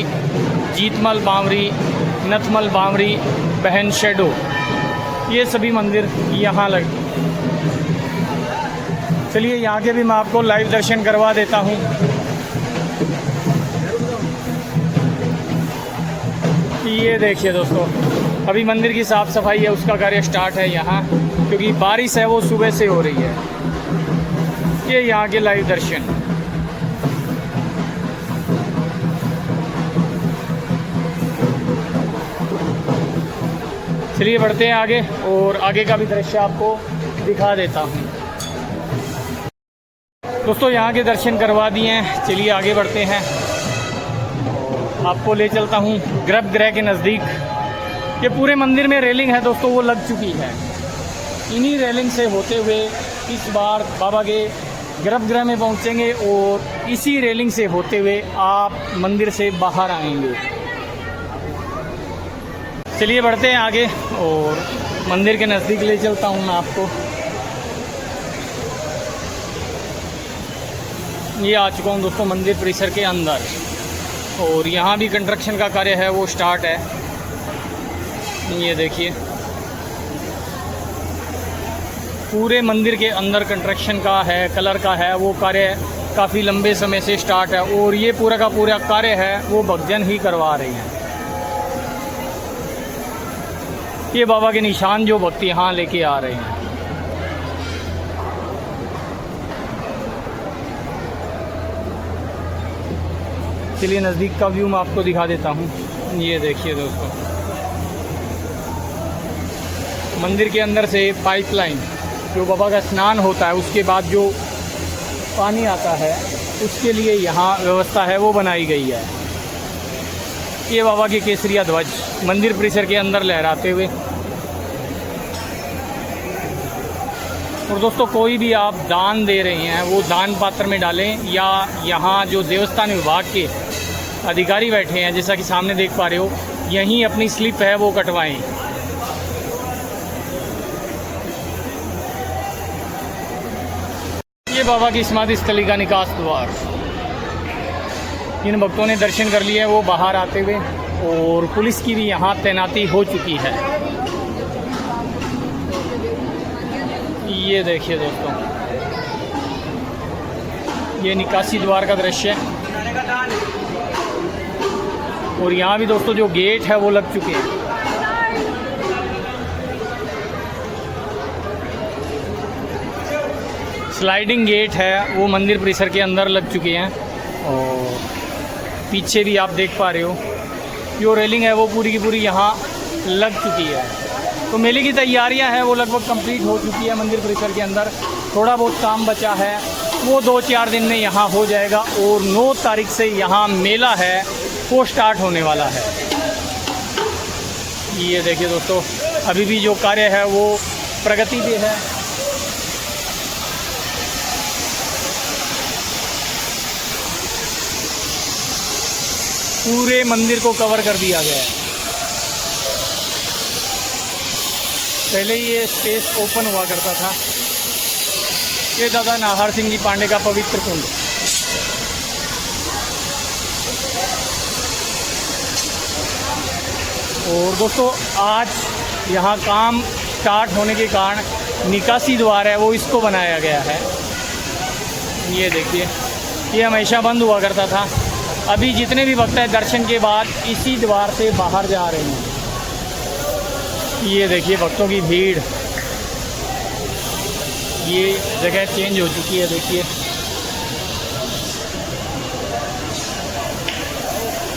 जीतमल बावरी, नथमल बावरी, बहन शेडो, ये सभी मंदिर यहाँ लगे। चलिए यहाँ के भी मैं आपको लाइव दर्शन करवा देता हूँ। ये देखिए दोस्तों अभी मंदिर की साफ़ सफाई है उसका कार्य स्टार्ट है यहाँ, क्योंकि बारिश है वो सुबह से हो रही है। ये यहाँ के लाइव दर्शन। चलिए बढ़ते हैं आगे और आगे का भी दृश्य आपको दिखा देता हूँ। दोस्तों यहाँ के दर्शन करवा दिए हैं, चलिए आगे बढ़ते हैं। आपको ले चलता हूँ गर्भगृह के नज़दीक। ये पूरे मंदिर में रेलिंग है दोस्तों, वो लग चुकी है। इन्हीं रेलिंग से होते हुए इस बार बाबा के गर्भगृह में पहुँचेंगे और इसी रेलिंग से होते हुए आप मंदिर से बाहर आएंगे। चलिए बढ़ते हैं आगे और मंदिर के नज़दीक ले चलता हूँ मैं आपको। ये आ चुका हूँ दोस्तों मंदिर परिसर के अंदर और यहाँ भी कंस्ट्रक्शन का कार्य है वो स्टार्ट है। ये देखिए पूरे मंदिर के अंदर कंस्ट्रक्शन का है, कलर का है, वो कार्य काफ़ी लंबे समय से स्टार्ट है और ये पूरा का पूरा कार्य है वो भक्तजन ही करवा रहे हैं। ये बाबा के निशान जो भक्त यहाँ लेके आ रहे हैं। चलिए नज़दीक का व्यू मैं आपको दिखा देता हूँ। ये देखिए दोस्तों मंदिर के अंदर से पाइपलाइन जो बाबा का स्नान होता है उसके बाद जो पानी आता है उसके लिए यहाँ व्यवस्था है वो बनाई गई है। ये बाबा के केसरिया ध्वज मंदिर परिसर के अंदर लहराते हुए। और दोस्तों कोई भी आप दान दे रहे हैं वो दान पात्र में डालें या यहाँ जो देवस्थान विभाग के अधिकारी बैठे हैं जैसा कि सामने देख पा रहे हो, यहीं अपनी स्लिप है वो कटवाएं। ये बाबा की समाधि स्थली का निकास द्वार। जिन भक्तों ने दर्शन कर लिए वो बाहर आते हुए और पुलिस की भी यहाँ तैनाती हो चुकी है। ये देखिए दोस्तों ये निकासी द्वार का दृश्य है और यहाँ भी दोस्तों जो गेट है वो लग चुके हैं। स्लाइडिंग गेट है वो मंदिर परिसर के अंदर लग चुके हैं और पीछे भी आप देख पा रहे हो जो रेलिंग है वो पूरी की पूरी यहाँ लग चुकी है। तो मेले की तैयारियां हैं वो लगभग कंप्लीट हो चुकी है मंदिर परिसर के अंदर। थोड़ा बहुत काम बचा है वो 2-4 दिन में यहाँ हो जाएगा और 9 तारीख से यहाँ मेला है वो स्टार्ट होने वाला है। ये देखिए दोस्तों अभी भी जो कार्य है वो प्रगति पे है। पूरे मंदिर को कवर कर दिया गया है। पहले ये स्पेस ओपन हुआ करता था। ये दादा नाहर सिंह जी पांडे का पवित्र कुंड। और दोस्तों आज यहाँ काम स्टार्ट होने के कारण निकासी द्वार है वो इसको बनाया गया है। ये देखिए, ये हमेशा बंद हुआ करता था। अभी जितने भी भक्त हैं दर्शन के बाद इसी द्वार से बाहर जा रहे हैं। ये देखिए भक्तों की भीड़। ये जगह चेंज हो चुकी है, देखिए।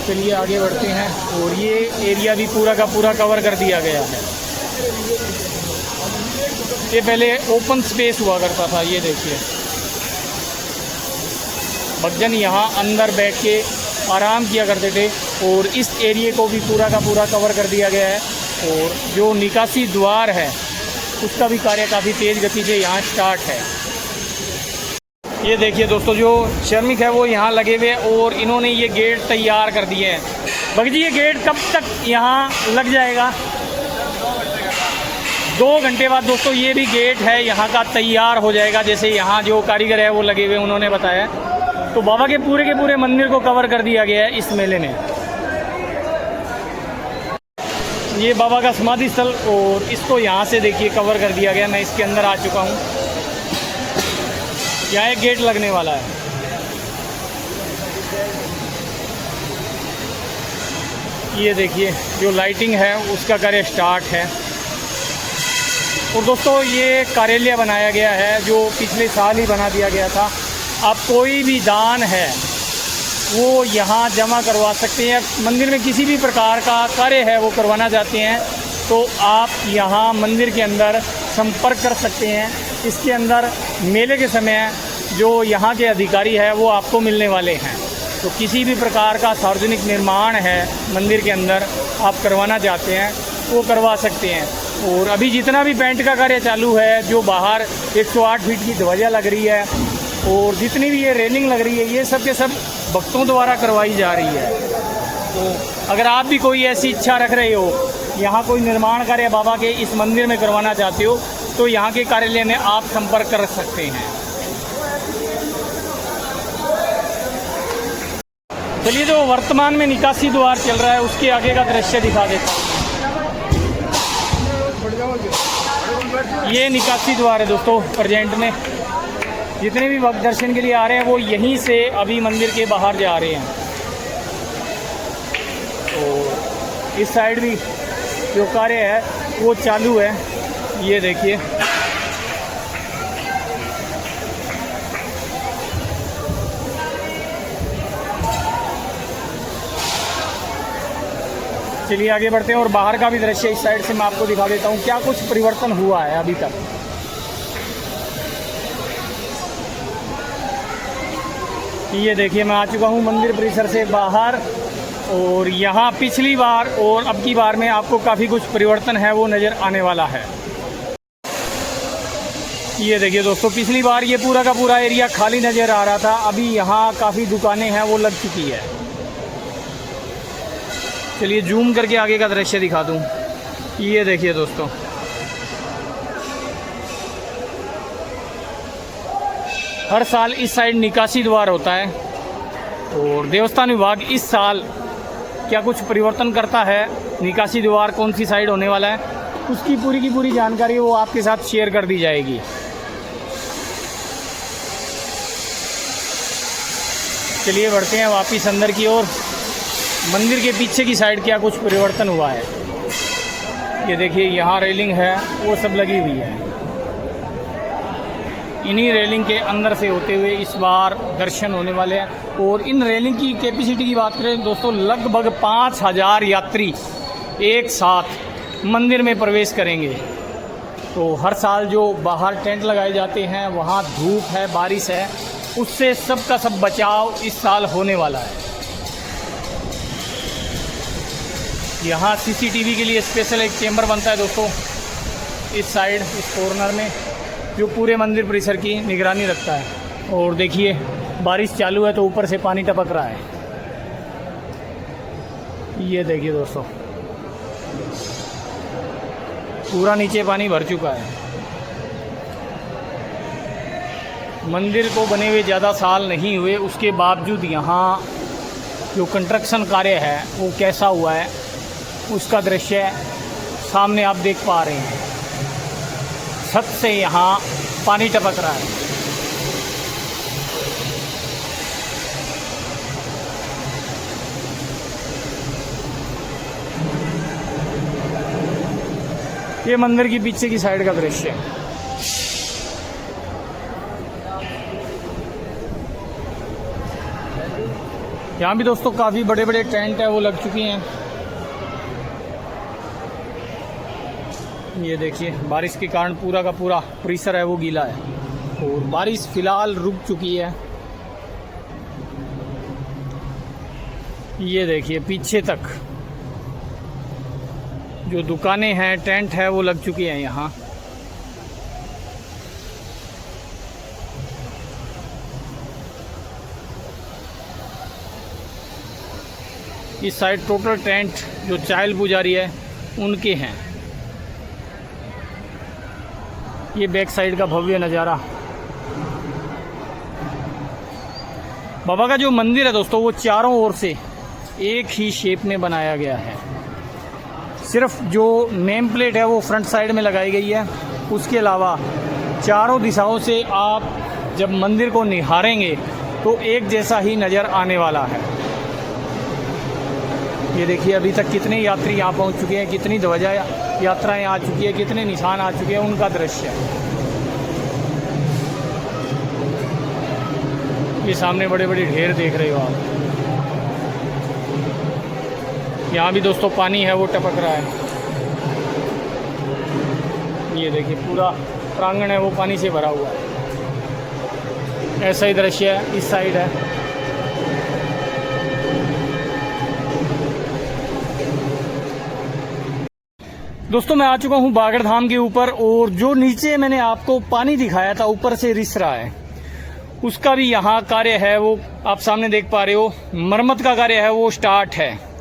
चलिए आगे बढ़ते हैं। और ये एरिया भी पूरा का पूरा कवर कर दिया गया है। ये पहले ओपन स्पेस हुआ करता था। ये देखिए, भक्तजन यहाँ अंदर बैठ के आराम किया करते थे। और इस एरिया को भी पूरा का पूरा कवर कर दिया गया है। और जो निकासी द्वार है उसका भी कार्य काफ़ी तेज़ गति से यहाँ स्टार्ट है। ये देखिए दोस्तों, जो श्रमिक है वो यहाँ लगे हुए और इन्होंने ये गेट तैयार कर दिए हैं। भगत जी, ये गेट कब तक यहाँ लग जाएगा? 2 घंटे बाद दोस्तों ये भी गेट है यहाँ का तैयार हो जाएगा। जैसे यहाँ जो कारीगर है वो लगे हुए उन्होंने बताया। तो बाबा के पूरे मंदिर को कवर कर दिया गया है इस मेले में। ये बाबा का समाधि स्थल और इसको यहाँ से देखिए कवर कर दिया गया। मैं इसके अंदर आ चुका हूँ। यहाँ एक गेट लगने वाला है। ये देखिए, जो लाइटिंग है उसका कार्य स्टार्ट है। और दोस्तों ये कार्यालय बनाया गया है जो पिछले साल ही बना दिया गया था। आप कोई भी दान है वो यहाँ जमा करवा सकते हैं। मंदिर में किसी भी प्रकार का कार्य है वो करवाना चाहते हैं तो आप यहाँ मंदिर के अंदर संपर्क कर सकते हैं। इसके अंदर मेले के समय जो यहाँ के अधिकारी है वो आपको मिलने वाले हैं। तो किसी भी प्रकार का सार्वजनिक निर्माण है मंदिर के अंदर आप करवाना चाहते हैं वो करवा सकते हैं। और अभी जितना भी पेंट का कार्य चालू है, जो बाहर 108 फीट की ध्वजा लग रही है और जितनी भी ये रेलिंग लग रही है, ये सब के सब भक्तों द्वारा करवाई जा रही है। तो अगर आप भी कोई ऐसी इच्छा रख रहे हो, यहाँ कोई निर्माण कार्य बाबा के इस मंदिर में करवाना चाहते हो, तो यहाँ के कार्यालय में आप संपर्क कर सकते हैं। चलिए, जो वर्तमान में निकासी द्वार चल रहा है उसके आगे का दृश्य दिखा देता हूँ। ये निकासी द्वार है दोस्तों। प्रेजेंट में जितने भी भक्त दर्शन के लिए आ रहे हैं वो यहीं से अभी मंदिर के बाहर जा रहे हैं। तो इस साइड भी जो कार्य है वो चालू है। ये देखिए, चलिए आगे बढ़ते हैं और बाहर का भी दृश्य इस साइड से मैं आपको दिखा देता हूँ क्या कुछ परिवर्तन हुआ है अभी तक। ये देखिए, मैं आ चुका हूँ मंदिर परिसर से बाहर और यहाँ पिछली बार और अब की बार में आपको काफ़ी कुछ परिवर्तन है वो नज़र आने वाला है। ये देखिए दोस्तों, पिछली बार ये पूरा का पूरा एरिया खाली नज़र आ रहा था। अभी यहाँ काफ़ी दुकानें हैं वो लग चुकी है। चलिए जूम करके आगे का दृश्य दिखा दूँ। ये देखिए दोस्तों, हर साल इस साइड निकासी द्वार होता है और देवस्थान विभाग इस साल क्या कुछ परिवर्तन करता है, निकासी द्वार कौन सी साइड होने वाला है, उसकी पूरी की पूरी जानकारी वो आपके साथ शेयर कर दी जाएगी। चलिए बढ़ते हैं वापस अंदर की ओर। मंदिर के पीछे की साइड क्या कुछ परिवर्तन हुआ है। ये देखिए, यहाँ रेलिंग है वो सब लगी हुई है। इन्हीं रेलिंग के अंदर से होते हुए इस बार दर्शन होने वाले हैं। और इन रेलिंग की कैपेसिटी की बात करें दोस्तों, लगभग 5000 यात्री एक साथ मंदिर में प्रवेश करेंगे। तो हर साल जो बाहर टेंट लगाए जाते हैं, वहाँ धूप है, बारिश है, उससे सब का सब बचाव इस साल होने वाला है। यहाँ सीसीटीवी के लिए स्पेशल एक चैम्बर बनता है दोस्तों, इस साइड, इस कॉर्नर में, जो पूरे मंदिर परिसर की निगरानी रखता है। और देखिए बारिश चालू है तो ऊपर से पानी टपक रहा है। ये देखिए दोस्तों, पूरा नीचे पानी भर चुका है। मंदिर को बने हुए ज़्यादा साल नहीं हुए, उसके बावजूद यहाँ जो कंस्ट्रक्शन कार्य है वो कैसा हुआ है उसका दृश्य सामने आप देख पा रहे हैं। छत से यहाँ पानी टपक रहा है। ये मंदिर की पीछे की साइड का दृश्य है। यहाँ भी दोस्तों काफ़ी बड़े बड़े टेंट है वो लग चुकी हैं। ये देखिए, बारिश के कारण पूरा का पूरा परिसर है वो गीला है और बारिश फिलहाल रुक चुकी है। ये देखिए, पीछे तक जो दुकानें हैं, टेंट है वो लग चुकी हैं यहाँ। इस साइड टोटल टेंट जो चाइल्ड पुजारी है उनके हैं। ये बैक साइड का भव्य नज़ारा। बाबा का जो मंदिर है दोस्तों वो चारों ओर से एक ही शेप में बनाया गया है। सिर्फ जो नेम प्लेट है वो फ्रंट साइड में लगाई गई है, उसके अलावा चारों दिशाओं से आप जब मंदिर को निहारेंगे तो एक जैसा ही नज़र आने वाला है। ये देखिए, अभी तक कितने यात्री यहाँ पहुँच चुके हैं, कितनी ध्वजा यात्राएं आ चुकी है, कितने निशान आ चुके हैं, उनका दृश्य है। ये सामने बड़े बड़े ढेर देख रहे हो आप। यहाँ भी दोस्तों पानी है वो टपक रहा है। ये देखिए, पूरा प्रांगण है वो पानी से भरा हुआ है। ऐसा ही दृश्य है इस साइड है। दोस्तों मैं आ चुका हूँ बागड़ धाम के ऊपर, और जो नीचे मैंने आपको पानी दिखाया था ऊपर से रिस रहा है, उसका भी यहाँ कार्य है वो आप सामने देख पा रहे हो। मरम्मत का कार्य है वो स्टार्ट है।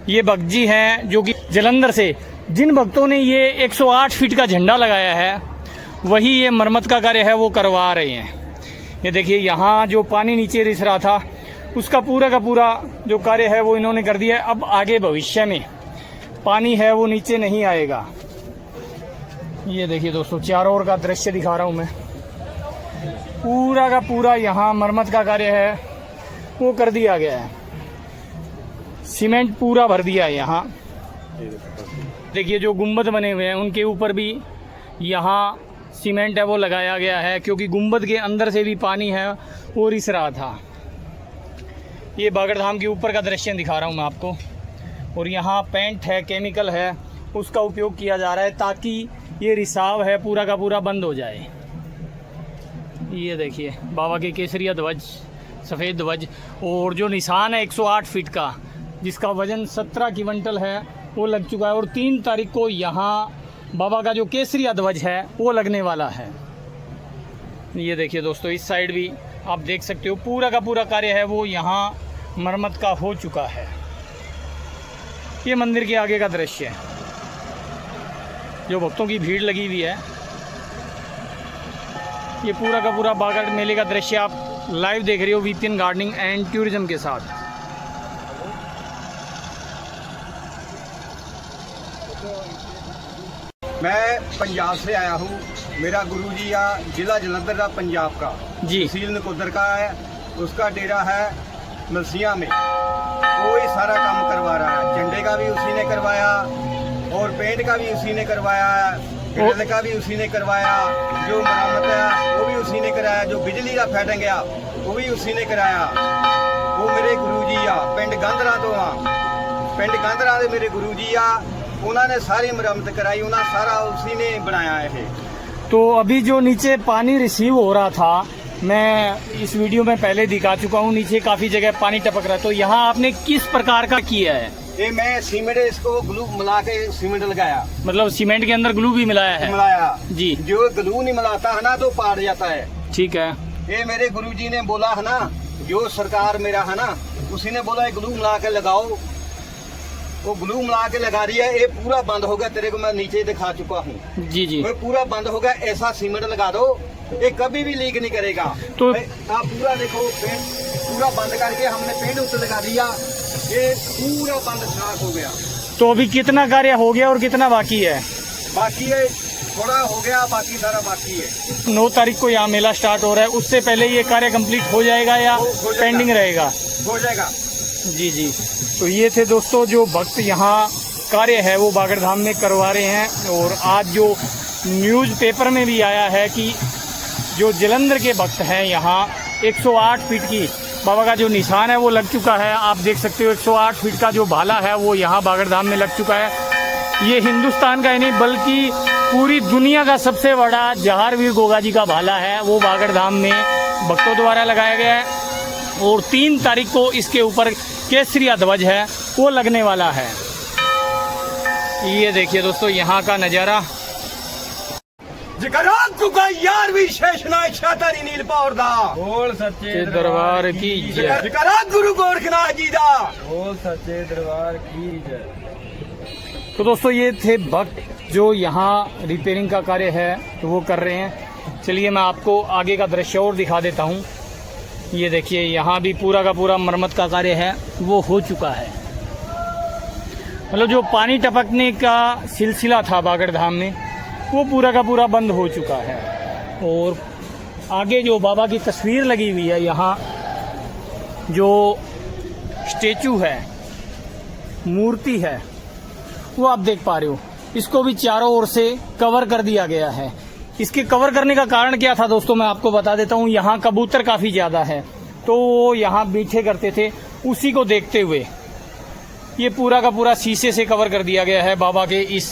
ये भक्त जी हैं जो कि जलंधर से, जिन भक्तों ने ये 108 फीट का झंडा लगाया है वही ये मरम्मत का कार्य है वो करवा रहे हैं। ये देखिए, यहाँ जो पानी नीचे रिस रहा था उसका पूरा का पूरा जो कार्य है वो इन्होंने कर दिया है। अब आगे भविष्य में पानी है वो नीचे नहीं आएगा। ये देखिए दोस्तों, चारों ओर का दृश्य दिखा रहा हूँ मैं। पूरा का पूरा यहाँ मरम्मत का कार्य है वो कर दिया गया है। सीमेंट पूरा भर दिया है यहाँ। देखिए, जो गुंबद बने हुए हैं उनके ऊपर भी यहाँ सीमेंट है वो लगाया गया है, क्योंकि गुंबद के अंदर से भी पानी है वो रिस रहा था। ये बागड़ धाम के ऊपर का दृश्य दिखा रहा हूँ मैं आपको। और यहाँ पेंट है, केमिकल है, उसका उपयोग किया जा रहा है ताकि ये रिसाव है पूरा का पूरा बंद हो जाए। ये देखिए, बाबा के केसरिया ध्वज, सफ़ेद ध्वज, और जो निशान है 108 फीट का, जिसका वजन 17 क्विंटल है वो लग चुका है। और 3 तारीख को यहाँ बाबा का जो केसरिया ध्वज है वो लगने वाला है। ये देखिए दोस्तों, इस साइड भी आप देख सकते हो पूरा का पूरा कार्य है वो यहाँ मरम्मत का हो चुका है। ये मंदिर के आगे का दृश्य है, जो भक्तों की भीड़ लगी हुई है। ये पूरा का पूरा बागड़ मेले का दृश्य आप लाइव देख रहे हो वीपीएन गार्डनिंग एंड टूरिज्म के साथ। मैं पंजाब से आया हूँ। मेरा गुरुजी या जिला जलंधर का पंजाब का जी, तहसील नकोदर का है। उसका डेरा है मलसिया में। वो ही सारा काम करवा रहा है। झंडे का भी उसी ने करवाया और पेंट का भी उसी ने करवाया, ग्रिल का भी उसी ने करवाया, जो मरम्मत है वो भी उसी ने कराया, जो बिजली का फैटन गया वो भी उसी ने कराया। वो मेरे गुरुजी आ पिंड गांधरा तो पिंड गांधरा दे मेरे गुरुजी आ, उन्होंने सारी मरम्मत कराई, उन्हें सारा उसी ने बनाया है। तो अभी जो नीचे पानी रिसीव हो रहा था, मैं इस वीडियो में पहले दिखा चुका हूँ, नीचे काफी जगह पानी टपक रहा है। तो यहाँ आपने किस प्रकार का किया है? ये मैं सीमेंट इसको ग्लू मिला के सीमेंट लगाया। मतलब सीमेंट के अंदर ग्लू भी मिलाया है? मिलाया जी। जो ग्लू नहीं मिलाता है ना तो पाट जाता है। ठीक है। ये मेरे गुरुजी ने बोला है ना, जो सरकार मेरा है ना, उसी ने बोला ग्लू मिला के लगाओ वो ग्लू मिला के लगा रही है। ये पूरा बंद हो गया, तेरे को मैं नीचे दिखा चुका हूँ। जी जी, वो पूरा बंद हो गया। ऐसा सीमेंट लगा दो, ये कभी भी लीक नहीं करेगा। तो आप पूरा देखो, पेंट पूरा बंद करके हमने पेंट ऊपर लगा दिया, ये पूरा बंद साफ हो गया। तो अभी कितना कार्य हो गया और कितना बाकी है? बाकी है थोड़ा हो गया, बाकी सारा बाकी है। 9 तारीख को यहाँ मेला स्टार्ट हो रहा है, उससे पहले ये कार्य कंप्लीट हो जाएगा या हो जाएगा। पेंडिंग रहेगा? हो जाएगा। जी जी, तो ये थे दोस्तों जो भक्त यहाँ कार्य है वो बागड़धाम में करवा रहे हैं। और आज जो न्यूज़पेपर में भी आया है कि जो जलंधर के भक्त हैं यहाँ 108 फीट की बाबा का जो निशान है वो लग चुका है। आप देख सकते हो 108 फीट का जो भाला है वो यहाँ बागड़धाम में लग चुका है। ये हिंदुस्तान का ही नहीं बल्कि पूरी दुनिया का सबसे बड़ा जहारवीर गोगा जी का भाला है, वो बागड़धाम में भक्तों द्वारा लगाया गया है। और 3 तारीख को इसके ऊपर केसरिया ध्वज है वो लगने वाला है। ये देखिए दोस्तों यहाँ का नज़ारा। यार भी शेषना छातारी नील पावरदा बोल सच्चे दरबार की जय। गुरु गोरखनाथ जी दा बोल सच्चे दरबार की जय। तो दोस्तों ये थे भक्त जो यहाँ रिपेयरिंग का कार्य है तो वो कर रहे हैं। चलिए मैं आपको आगे का दृश्य और दिखा देता हूँ। ये देखिए यहाँ भी पूरा का पूरा मरम्मत का कार्य है वो हो चुका है। मतलब जो पानी टपकने का सिलसिला था बागड़धाम में वो पूरा का पूरा बंद हो चुका है। और आगे जो बाबा की तस्वीर लगी हुई है, यहाँ जो स्टेचू है, मूर्ति है, वो आप देख पा रहे हो, इसको भी चारों ओर से कवर कर दिया गया है। इसके कवर करने का कारण क्या था दोस्तों मैं आपको बता देता हूँ। यहाँ कबूतर काफ़ी ज़्यादा है तो वो यहाँ बैठे करते थे, उसी को देखते हुए ये पूरा का पूरा शीशे से कवर कर दिया गया है बाबा के इस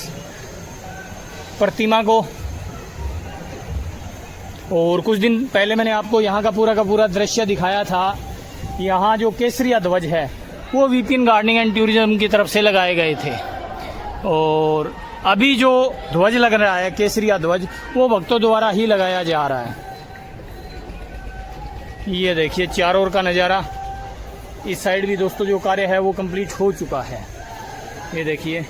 प्रतिमा को। और कुछ दिन पहले मैंने आपको यहाँ का पूरा दृश्य दिखाया था। यहाँ जो केसरिया ध्वज है वो विपिन गार्डनिंग एंड टूरिज्म की तरफ से लगाए गए थे। और अभी जो ध्वज लग रहा है केसरिया ध्वज वो भक्तों द्वारा ही लगाया जा रहा है। ये देखिए चारों ओर का नज़ारा। इस साइड भी दोस्तों जो कार्य है वो कंप्लीट हो चुका है, ये देखिए।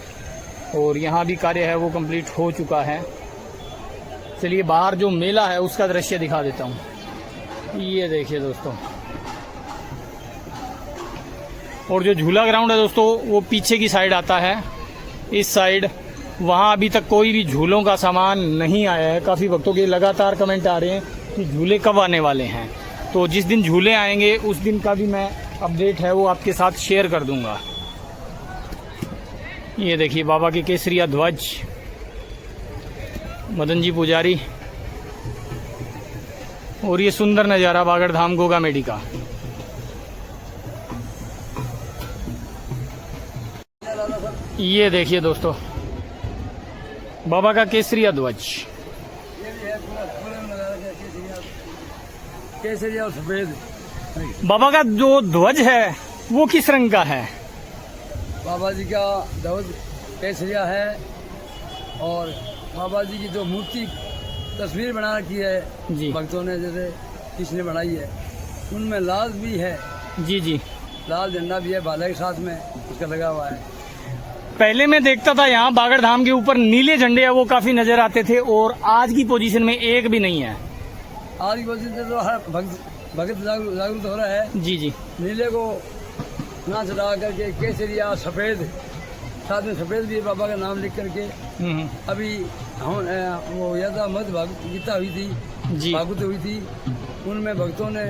और यहाँ भी कार्य है वो कंप्लीट हो चुका है। चलिए बाहर जो मेला है उसका दृश्य दिखा देता हूँ। ये देखिए दोस्तों, और जो झूला ग्राउंड है दोस्तों वो पीछे की साइड आता है। इस साइड वहाँ अभी तक कोई भी झूलों का सामान नहीं आया है। काफ़ी भक्तों के लगातार कमेंट आ रहे हैं कि झूले कब आने वाले हैं। तो जिस दिन झूले आएंगे उस दिन का भी मैं अपडेट है वो आपके साथ शेयर कर दूंगा। ये देखिए बाबा की केसरिया ध्वज, मदन जी पुजारी, और ये सुंदर नज़ारा बागड़धाम गोगा मेडी का। ये देखिए दोस्तों बाबा का केसरिया ध्वज। केसरिया और सफेद। बाबा का जो ध्वज है वो किस रंग का है? बाबा जी का ध्वज केसरिया है और बाबा जी की जो मूर्ति तस्वीर बना रखी है जी भक्तों ने, जैसे किसने बनाई है, उनमें लाल भी है। जी जी, लाल झंडा भी है भाला के साथ में उसका लगा हुआ है। पहले मैं देखता था यहाँ बागड़धाम के ऊपर नीले झंडे है वो काफी नजर आते थे, और आज की पोजीशन में एक भी नहीं है। आज की वजह से तो हर भगत जागरूक हो रहा है। जी जी, नीले को ना चढ़ा करके केसरिया सफेद, साथ में सफेद भी बाबा का नाम लिख करके। अभी हम वो यादा मत भागवत गीता हुई थी जी, भागवत हुई थी, उनमें भक्तों ने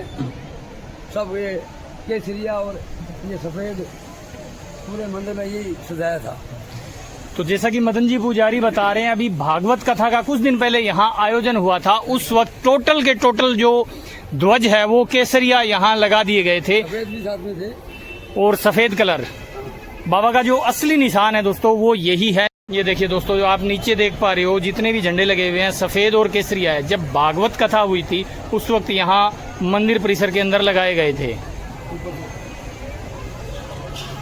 सब ये केसरिया और ये सफेद पूरे मंदिर में यही सजाया था। तो जैसा कि मदन जी पुजारी बता रहे हैं, अभी भागवत कथा का कुछ दिन पहले यहाँ आयोजन हुआ था। उस वक्त टोटल के टोटल जो ध्वज है वो केसरिया यहाँ लगा दिए गए थे, सफेद भी साथ में थे और सफेद कलर। बाबा का जो असली निशान है दोस्तों वो यही है। ये देखिए दोस्तों, जो आप नीचे देख पा रहे हो जितने भी झंडे लगे हुए हैं सफेद और केसरिया है। जब भागवत कथा हुई थी उस वक्त यहाँ मंदिर परिसर के अंदर लगाए गए थे।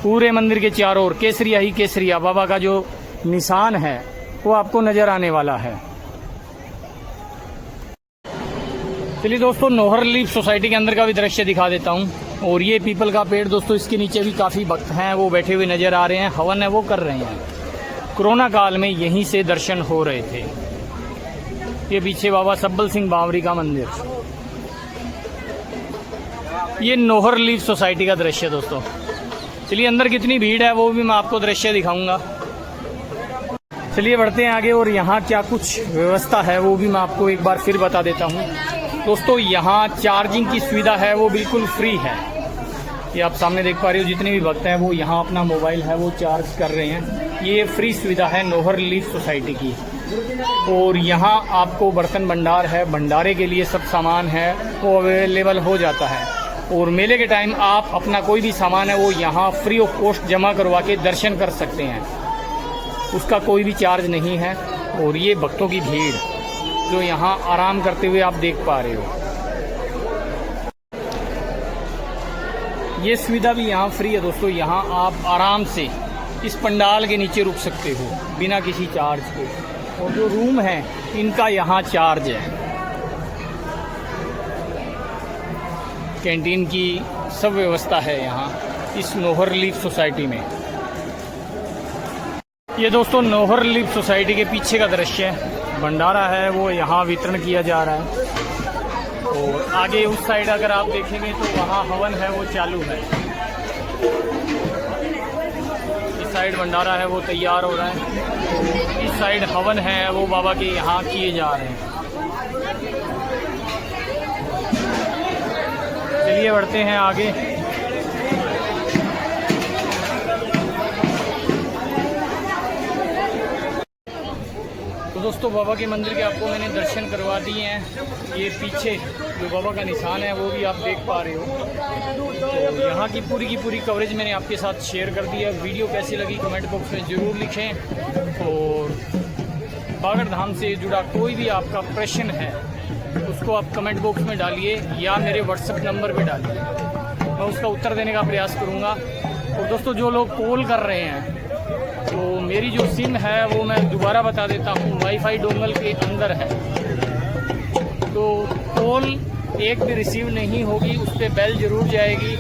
पूरे मंदिर के चारों ओर केसरिया ही केसरिया बाबा का जो निशान है वो आपको नजर आने वाला है। चलिए दोस्तों, नोहर रिलीफ सोसाइटी के अंदर का भी दृश्य दिखा देता हूँ। और ये पीपल का पेड़ दोस्तों, इसके नीचे भी काफ़ी भक्त हैं, वो बैठे हुए नज़र आ रहे हैं, हवन है वो कर रहे हैं। कोरोना काल में यहीं से दर्शन हो रहे थे। ये पीछे बाबा सब्बल सिंह बावरी का मंदिर। ये नोहर लीफ सोसाइटी का दृश्य दोस्तों। चलिए अंदर कितनी भीड़ है वो भी मैं आपको दृश्य दिखाऊंगा। चलिए बढ़ते हैं आगे और यहाँ क्या कुछ व्यवस्था है वो भी मैं आपको एक बार फिर बता देता हूँ दोस्तों। यहाँ चार्जिंग की सुविधा है वो बिल्कुल फ्री है। ये आप सामने देख पा रहे हो, जितने भी भक्त हैं वो यहाँ अपना मोबाइल है वो चार्ज कर रहे हैं। ये फ्री सुविधा है नोहर लीफ सोसाइटी की। और यहाँ आपको बर्तन भंडार है, भंडारे के लिए सब सामान है वो अवेलेबल हो जाता है। और मेले के टाइम आप अपना कोई भी सामान है वो यहाँ फ्री ऑफ कॉस्ट जमा करवा के दर्शन कर सकते हैं, उसका कोई भी चार्ज नहीं है। और ये भक्तों की भीड़ जो यहाँ आराम करते हुए आप देख पा रहे हो, ये सुविधा भी यहाँ फ्री है दोस्तों। यहाँ आप आराम से इस पंडाल के नीचे रुक सकते हो बिना किसी चार्ज के। और जो रूम है इनका यहाँ चार्ज है। कैंटीन की सब व्यवस्था है यहाँ इस नोहर लीफ सोसाइटी में। ये दोस्तों नोहर लीफ सोसाइटी के पीछे का दृश्य है। भंडारा है वो यहाँ वितरण किया जा रहा है। और आगे उस साइड अगर आप देखेंगे तो वहाँ हवन है वो चालू है। इस साइड भंडारा है वो तैयार हो रहा है। इस साइड हवन है वो बाबा के यहाँ किए जा रहे हैं। चलिए बढ़ते हैं आगे। तो दोस्तों बाबा के मंदिर के आपको मैंने दर्शन करवा दिए हैं। ये पीछे जो बाबा का निशान है वो भी आप देख पा रहे हो। तो यहाँ की पूरी कवरेज मैंने आपके साथ शेयर कर दी है। वीडियो कैसी लगी कमेंट बॉक्स में ज़रूर लिखें। और बागड़ धाम से जुड़ा कोई भी आपका प्रश्न है उसको आप कमेंट बॉक्स में डालिए या मेरे व्हाट्सएप नंबर पे डालिए, मैं उसका उत्तर देने का प्रयास करूँगा। और दोस्तों जो लोग कॉल कर रहे हैं तो मेरी जो सिम है वो मैं दोबारा बता देता हूँ, वाईफाई डोंगल के अंदर है। तो कॉल एक भी रिसीव नहीं होगी, उस पर बेल ज़रूर जाएगी।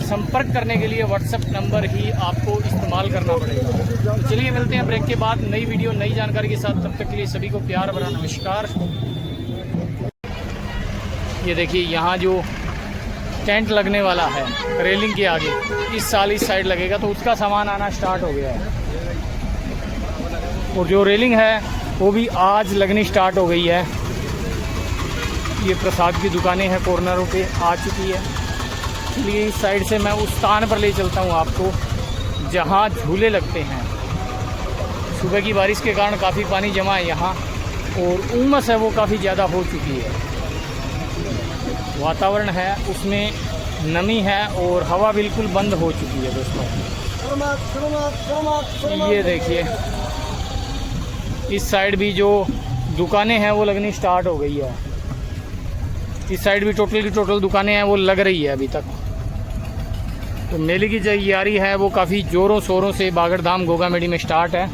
संपर्क करने के लिए व्हाट्सएप नंबर ही आपको इस्तेमाल करना पड़ेगा। तो चलिए मिलते हैं ब्रेक के बाद नई वीडियो नई जानकारी के साथ। तब तक के लिए सभी को प्यार भरा नमस्कार। ये देखिए यहाँ जो टेंट लगने वाला है रेलिंग के आगे, इस साल इस साइड लगेगा तो उसका सामान आना स्टार्ट हो गया है। और जो रेलिंग है वो भी आज लगनी स्टार्ट हो गई है। ये प्रसाद की दुकानें हैं कॉर्नरों पे आ चुकी है। इसलिए इस साइड से मैं उस स्थान पर ले चलता हूँ आपको जहाँ झूले लगते हैं। सुबह की बारिश के कारण काफ़ी पानी जमा है यहाँ और उमस है वो काफ़ी ज़्यादा हो चुकी है। वातावरण है उसमें नमी है और हवा बिल्कुल बंद हो चुकी है दोस्तों। ये देखिए इस साइड भी जो दुकानें हैं वो लगनी स्टार्ट हो गई है। इस साइड भी टोटल की टोटल दुकानें हैं वो लग रही है अभी तक। तो मेले की तैयारी है वो काफ़ी ज़ोरों शोरों से बागड़ धाम गोगा मेडी में स्टार्ट है।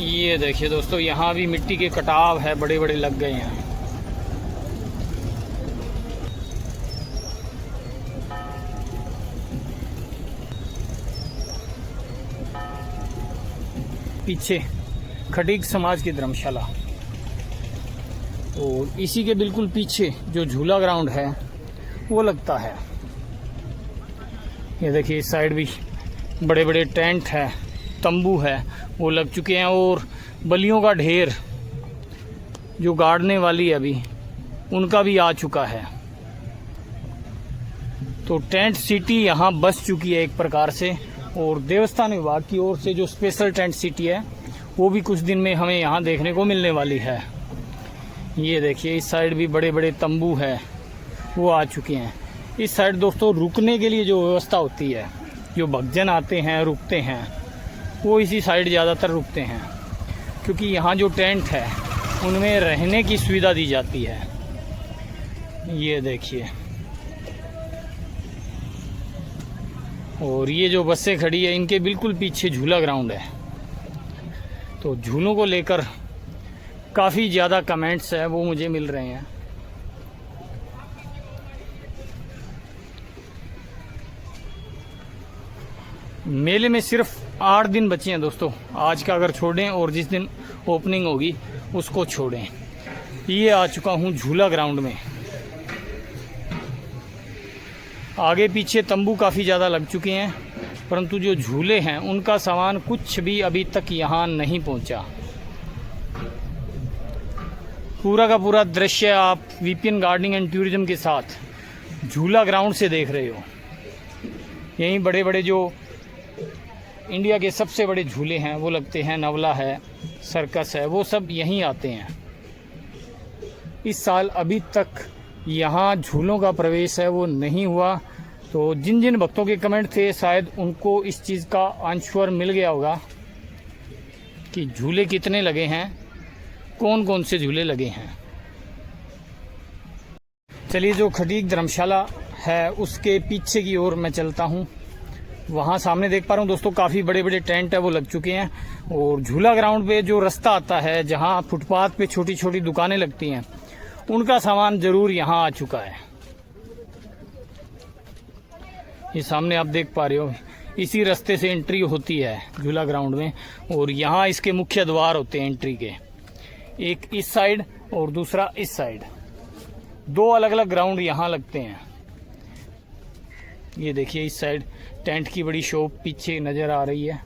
ये देखिए दोस्तों यहाँ भी मिट्टी के कटाव है बड़े बड़े लग गए हैं। पीछे खटीक समाज की धर्मशाला और इसी के बिल्कुल पीछे जो झूला ग्राउंड है वो लगता है। ये देखिए इस साइड भी बड़े बड़े टेंट है, तंबू है वो लग चुके हैं। और बलियों का ढेर जो गाड़ने वाली है अभी उनका भी आ चुका है। तो टेंट सिटी यहाँ बस चुकी है एक प्रकार से। और देवस्थान विभाग की ओर से जो स्पेशल टेंट सिटी है वो भी कुछ दिन में हमें यहाँ देखने को मिलने वाली है। ये देखिए इस साइड भी बड़े बड़े तंबू है वो आ चुके हैं। इस साइड दोस्तों रुकने के लिए जो व्यवस्था होती है, जो भक्तजन आते हैं रुकते हैं वो इसी साइड ज़्यादातर रुकते हैं, क्योंकि यहाँ जो टेंट है उनमें रहने की सुविधा दी जाती है। ये देखिए और ये जो बसें खड़ी है इनके बिल्कुल पीछे झूला ग्राउंड है। तो झूलों को लेकर काफ़ी ज़्यादा कमेंट्स है वो मुझे मिल रहे हैं। मेले में सिर्फ 8 दिन बचे हैं दोस्तों, आज का अगर छोड़ें और जिस दिन ओपनिंग होगी उसको छोड़ें। ये आ चुका हूँ झूला ग्राउंड में। आगे पीछे तंबू काफ़ी ज़्यादा लग चुके हैं, परंतु जो झूले हैं उनका सामान कुछ भी अभी तक यहाँ नहीं पहुँचा। पूरा का पूरा दृश्य आप वीपीएन गार्डनिंग एंड टूरिज्म के साथ झूला ग्राउंड से देख रहे हो। यहीं बड़े बड़े जो इंडिया के सबसे बड़े झूले हैं वो लगते हैं, नवला है, सर्कस है, वो सब यहीं आते हैं। इस साल अभी तक यहाँ झूलों का प्रवेश है वो नहीं हुआ, तो जिन जिन भक्तों के कमेंट थे शायद उनको इस चीज़ का आंसर मिल गया होगा कि झूले कितने लगे हैं, कौन कौन से झूले लगे हैं। चलिए, जो खटीक धर्मशाला है उसके पीछे की ओर मैं चलता हूँ। वहाँ सामने देख पा रहा हूँ दोस्तों काफ़ी बड़े बड़े टेंट है वो लग चुके हैं, और झूला ग्राउंड पे जो रास्ता आता है जहाँ फुटपाथ पे छोटी छोटी दुकानें लगती हैं उनका सामान ज़रूर यहाँ आ चुका है। ये सामने आप देख पा रहे हो, इसी रास्ते से एंट्री होती है झूला ग्राउंड में, और यहाँ इसके मुख्य द्वार होते हैं एंट्री के, एक इस साइड और दूसरा इस साइड। 2 अलग अलग ग्राउंड यहाँ लगते हैं। ये देखिए इस साइड टेंट की बड़ी शॉप पीछे नज़र आ रही है,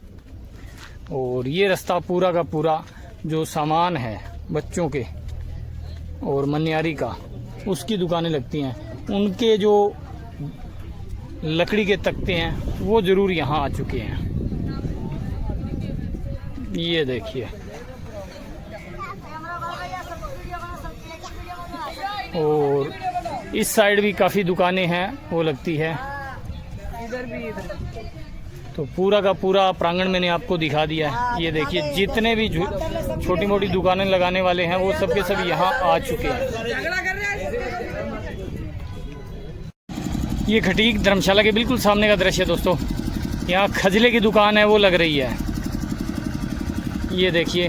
और ये रास्ता पूरा का पूरा जो सामान है बच्चों के और मनियारी का उसकी दुकानें लगती हैं, उनके जो लकड़ी के तख्ते हैं वो ज़रूर यहाँ आ चुके हैं। ये देखिए, और इस साइड भी काफ़ी दुकानें हैं वो लगती है। तो पूरा का पूरा प्रांगण मैंने आपको दिखा दिया है। ये देखिए जितने भी छोटी मोटी दुकानें लगाने वाले हैं वो सब के सब यहाँ आ चुके हैं। ये खटीक धर्मशाला के बिल्कुल सामने का दृश्य है दोस्तों। यहाँ खजले की दुकान है वो लग रही है। ये देखिए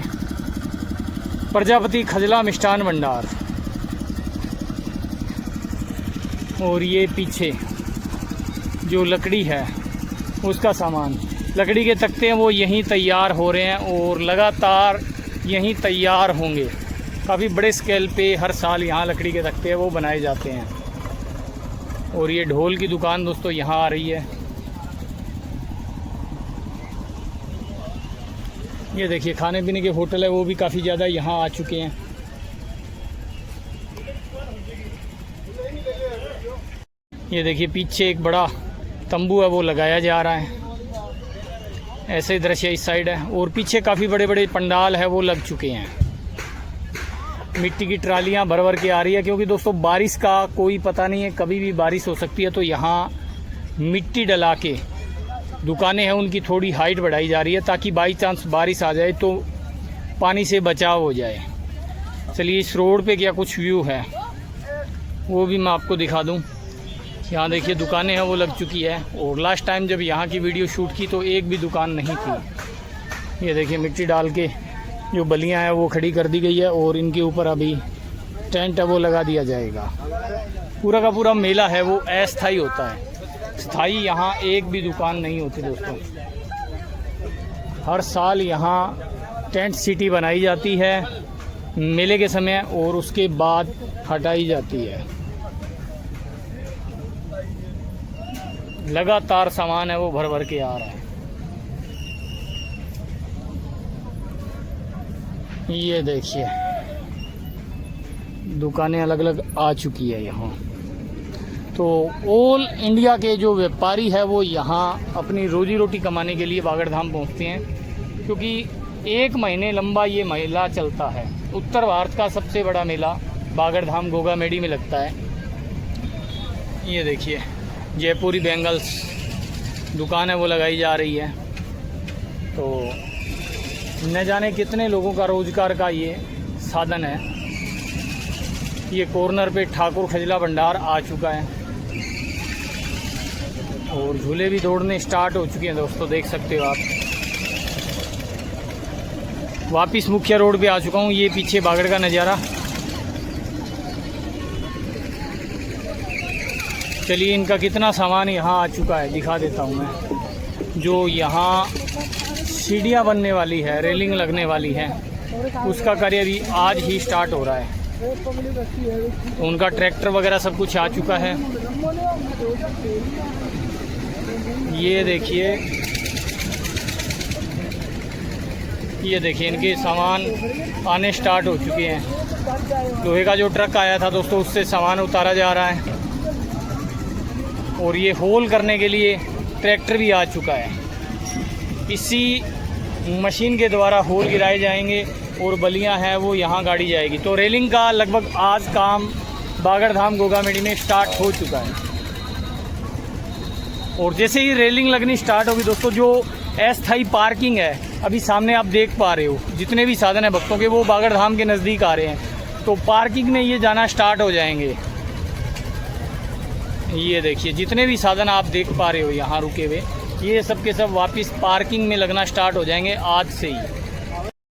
प्रजापति खजला मिष्ठान भंडार, और ये पीछे जो लकड़ी है उसका सामान, लकड़ी के तख्ते हैं वो यहीं तैयार हो रहे हैं और लगातार यहीं तैयार होंगे। काफ़ी बड़े स्केल पे हर साल यहाँ लकड़ी के तख्ते हैं वो बनाए जाते हैं। और ये ढोल की दुकान दोस्तों यहाँ आ रही है। ये देखिए खाने पीने के होटल है वो भी काफ़ी ज़्यादा यहाँ आ चुके हैं। ये देखिए पीछे एक बड़ा तंबू है वो लगाया जा रहा है। ऐसे ही दृश्य इस साइड है, और पीछे काफ़ी बड़े बड़े पंडाल है वो लग चुके हैं। मिट्टी की ट्रालियां भर भर के आ रही है, क्योंकि दोस्तों बारिश का कोई पता नहीं है, कभी भी बारिश हो सकती है। तो यहाँ मिट्टी डला के दुकानें हैं उनकी थोड़ी हाइट बढ़ाई जा रही है, ताकि बाई चांस बारिश आ जाए तो पानी से बचाव हो जाए। चलिए इस रोड पे क्या कुछ व्यू है वो भी मैं आपको दिखा दूँ। यहाँ देखिए दुकानें हैं वो लग चुकी है, और लास्ट टाइम जब यहाँ की वीडियो शूट की तो एक भी दुकान नहीं थी। ये देखिए मिट्टी डाल के जो बलियाँ हैं वो खड़ी कर दी गई है, और इनके ऊपर अभी टेंट है वो लगा दिया जाएगा। पूरा का पूरा मेला है वो अस्थाई होता है, स्थाई यहाँ एक भी दुकान नहीं होती दोस्तों। हर साल यहाँ टेंट सिटी बनाई जाती है मेले के समय, और उसके बाद हटाई जाती है। लगातार सामान है वो भर भर के आ रहा है। ये देखिए दुकानें अलग अलग आ चुकी है यहाँ। तो ऑल इंडिया के जो व्यापारी है वो यहाँ अपनी रोजी रोटी कमाने के लिए बागड़धाम पहुँचते हैं, क्योंकि 1 महीने लंबा ये मेला चलता है। उत्तर भारत का सबसे बड़ा मेला बागड़धाम गोगा मेडी में लगता है। ये देखिए जयपुरी बैंगल्स दुकान है वो लगाई जा रही है। तो न जाने कितने लोगों का रोजगार का ये साधन है। ये कॉर्नर पे ठाकुर खजला भंडार आ चुका है, और झूले भी दौड़ने स्टार्ट हो चुके हैं दोस्तों, देख सकते हो आप। वापिस मुख्य रोड पे आ चुका हूँ। ये पीछे बागड़ का नज़ारा। चलिए इनका कितना सामान यहाँ आ चुका है दिखा देता हूँ मैं। जो यहाँ सीढ़ियाँ बनने वाली है, रेलिंग लगने वाली है, उसका कार्य भी आज ही स्टार्ट हो रहा है। उनका ट्रैक्टर वगैरह सब कुछ आ चुका है। ये देखिए इनके सामान आने स्टार्ट हो चुके हैं। लोहे का जो ट्रक आया था दोस्तों, उससे सामान उतारा जा रहा है और ये होल करने के लिए ट्रैक्टर भी आ चुका है। इसी मशीन के द्वारा होल गिराए जाएंगे और बलियां हैं वो यहाँ गाड़ी जाएगी। तो रेलिंग का लगभग आज काम बागड़धाम गोगामेडी में स्टार्ट हो चुका है। और जैसे ही रेलिंग लगनी स्टार्ट होगी दोस्तों, जो अस्थायी पार्किंग है, अभी सामने आप देख पा रहे हो, जितने भी साधन है भक्तों के वो बागड़धाम के नज़दीक आ रहे हैं, तो पार्किंग में ये जाना स्टार्ट हो जाएंगे। ये देखिए जितने भी साधन आप देख पा रहे हो यहाँ रुके हुए, ये सब के सब वापस पार्किंग में लगना स्टार्ट हो जाएंगे आज से ही।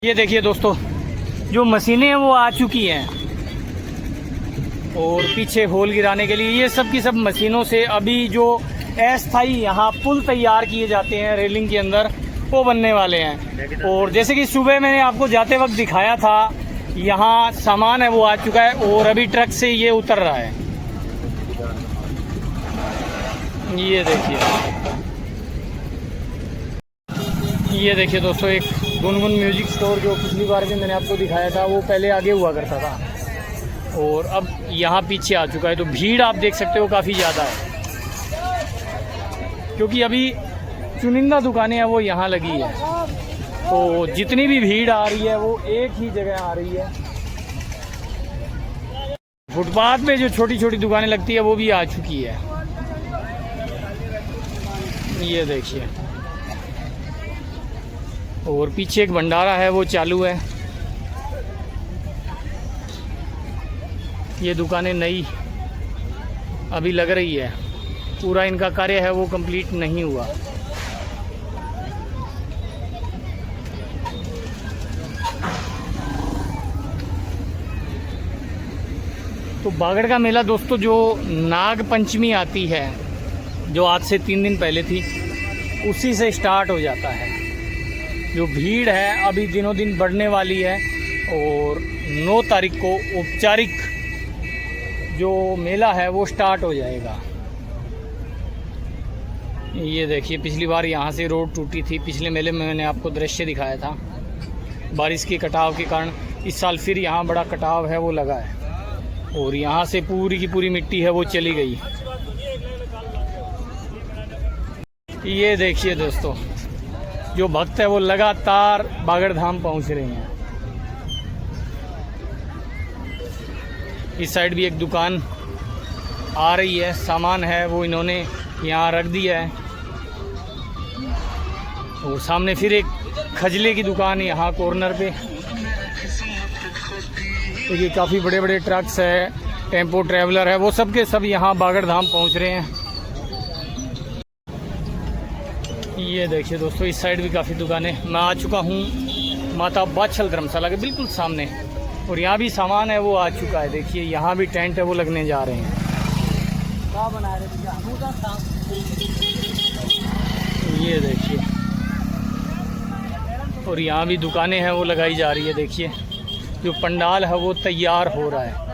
ये देखिए दोस्तों, जो मशीनें हैं वो आ चुकी हैं और पीछे होल गिराने के लिए ये सब की सब मशीनों से अभी जो अस्थायी यहाँ पुल तैयार किए जाते हैं रेलिंग के अंदर, वो बनने वाले हैं। और जैसे कि सुबह मैंने आपको जाते वक्त दिखाया था, यहाँ सामान है वो आ चुका है और अभी ट्रक से ये उतर रहा है। ये देखिए दोस्तों, एक गुनगुन म्यूजिक स्टोर जो पिछली बार भी मैंने आपको दिखाया था, वो पहले आगे हुआ करता था और अब यहाँ पीछे आ चुका है। तो भीड़ आप देख सकते हो काफ़ी ज़्यादा है, क्योंकि अभी चुनिंदा दुकानें हैं वो यहाँ लगी है। तो जितनी भी भीड़ आ रही है वो एक ही जगह आ रही है। फुटपाथ पे जो छोटी छोटी दुकानें लगती है वो भी आ चुकी है। ये देखिए, और पीछे एक भंडारा है वो चालू है। ये दुकानें नई अभी लग रही है, पूरा इनका कार्य है वो कंप्लीट नहीं हुआ। तो बागड़ का मेला दोस्तों, जो नाग पंचमी आती है, जो आज से 3 दिन पहले थी, उसी से स्टार्ट हो जाता है। जो भीड़ है अभी दिनों दिन बढ़ने वाली है और 9 तारीख को औपचारिक जो मेला है वो स्टार्ट हो जाएगा। ये देखिए, पिछली बार यहाँ से रोड टूटी थी, पिछले मेले में मैंने आपको दृश्य दिखाया था। बारिश के कटाव के कारण इस साल फिर यहाँ बड़ा कटाव है वो लगा है और यहाँ से पूरी की पूरी मिट्टी है वो चली गई। ये देखिए दोस्तों, जो भक्त है वो लगातार बागड़धाम पहुँच रहे हैं। इस साइड भी एक दुकान आ रही है, सामान है वो इन्होंने यहाँ रख दिया है और सामने फिर एक खजले की दुकान यहाँ कॉर्नर पे। तो ये काफ़ी बड़े बड़े ट्रक्स है, टेम्पो ट्रैवलर है, वो सब के सब यहाँ बागड़धाम पहुँच रहे हैं। ये देखिए दोस्तों, इस साइड भी काफ़ी दुकानें। मैं आ चुका हूँ माता बाछल धर्मशाला के बिल्कुल सामने और यहाँ भी सामान है वो आ चुका है। देखिए यहाँ भी टेंट है वो लगने जा रहे हैं। ये देखिए, और यहाँ भी दुकानें हैं वो लगाई जा रही है। देखिए जो पंडाल है वो तैयार हो रहा है।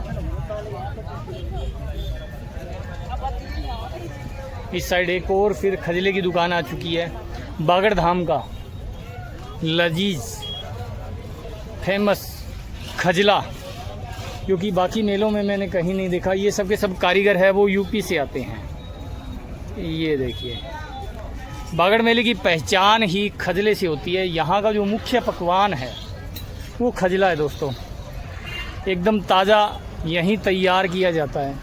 इस साइड एक और फिर खजले की दुकान आ चुकी है। बागड़धाम का लजीज फेमस खजला, क्योंकि बाकी मेलों में मैंने कहीं नहीं देखा। ये सब के सब कारीगर है वो यूपी से आते हैं। ये देखिए, बागड़ मेले की पहचान ही खजले से होती है। यहाँ का जो मुख्य पकवान है वो खजला है दोस्तों, एकदम ताज़ा यहीं तैयार किया जाता है।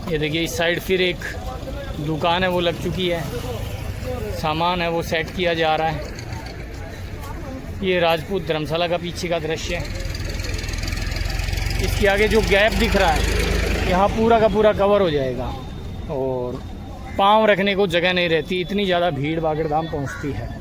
ये देखिए, इस साइड फिर एक दुकान है वो लग चुकी है, सामान है वो सेट किया जा रहा है। ये राजपूत धर्मशाला का पीछे का दृश्य है। इसके आगे जो गैप दिख रहा है, यहाँ पूरा का पूरा कवर हो जाएगा और पाँव रखने को जगह नहीं रहती, इतनी ज़्यादा भीड़ बागड़धाम पहुँचती है।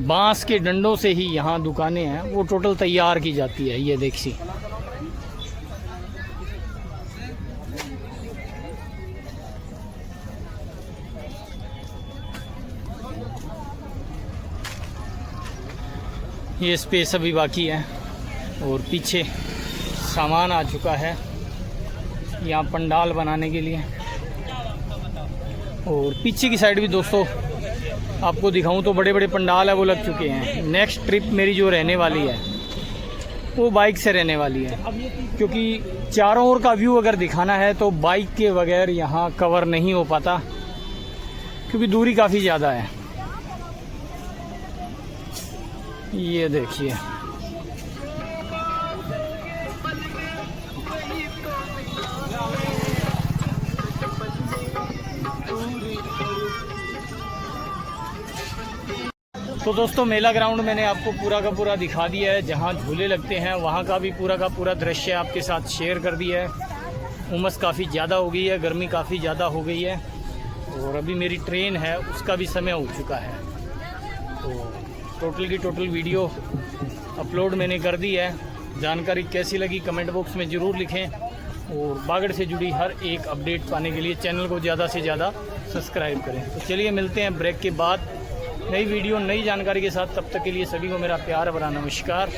बांस के डंडों से ही यहाँ दुकानें हैं वो टोटल तैयार की जाती है। ये देखिए, ये स्पेस अभी बाकी है और पीछे सामान आ चुका है यहाँ पंडाल बनाने के लिए। और पीछे की साइड भी दोस्तों आपको दिखाऊं तो बड़े बड़े पंडाल है वो लग चुके हैं। नेक्स्ट ट्रिप मेरी जो रहने वाली है वो बाइक से रहने वाली है, क्योंकि चारों ओर का व्यू अगर दिखाना है तो बाइक के बगैर यहाँ कवर नहीं हो पाता, क्योंकि दूरी काफ़ी ज़्यादा है। ये देखिए तो दोस्तों मेला ग्राउंड मैंने आपको पूरा का पूरा दिखा दिया है। जहाँ झूले लगते हैं वहाँ का भी पूरा का पूरा दृश्य आपके साथ शेयर कर दिया है। उमस काफ़ी ज़्यादा हो गई है, गर्मी काफ़ी ज़्यादा हो गई है और अभी मेरी ट्रेन है उसका भी समय हो चुका है। तो टोटल की टोटल वीडियो अपलोड मैंने कर दी है। जानकारी कैसी लगी कमेंट बॉक्स में ज़रूर लिखें और बागड़ से जुड़ी हर एक अपडेट पाने के लिए चैनल को ज़्यादा से ज़्यादा सब्सक्राइब करें। तो चलिए मिलते हैं ब्रेक के बाद नई वीडियो नई जानकारी के साथ। तब तक के लिए सभी को मेरा प्यार भरा नमस्कार।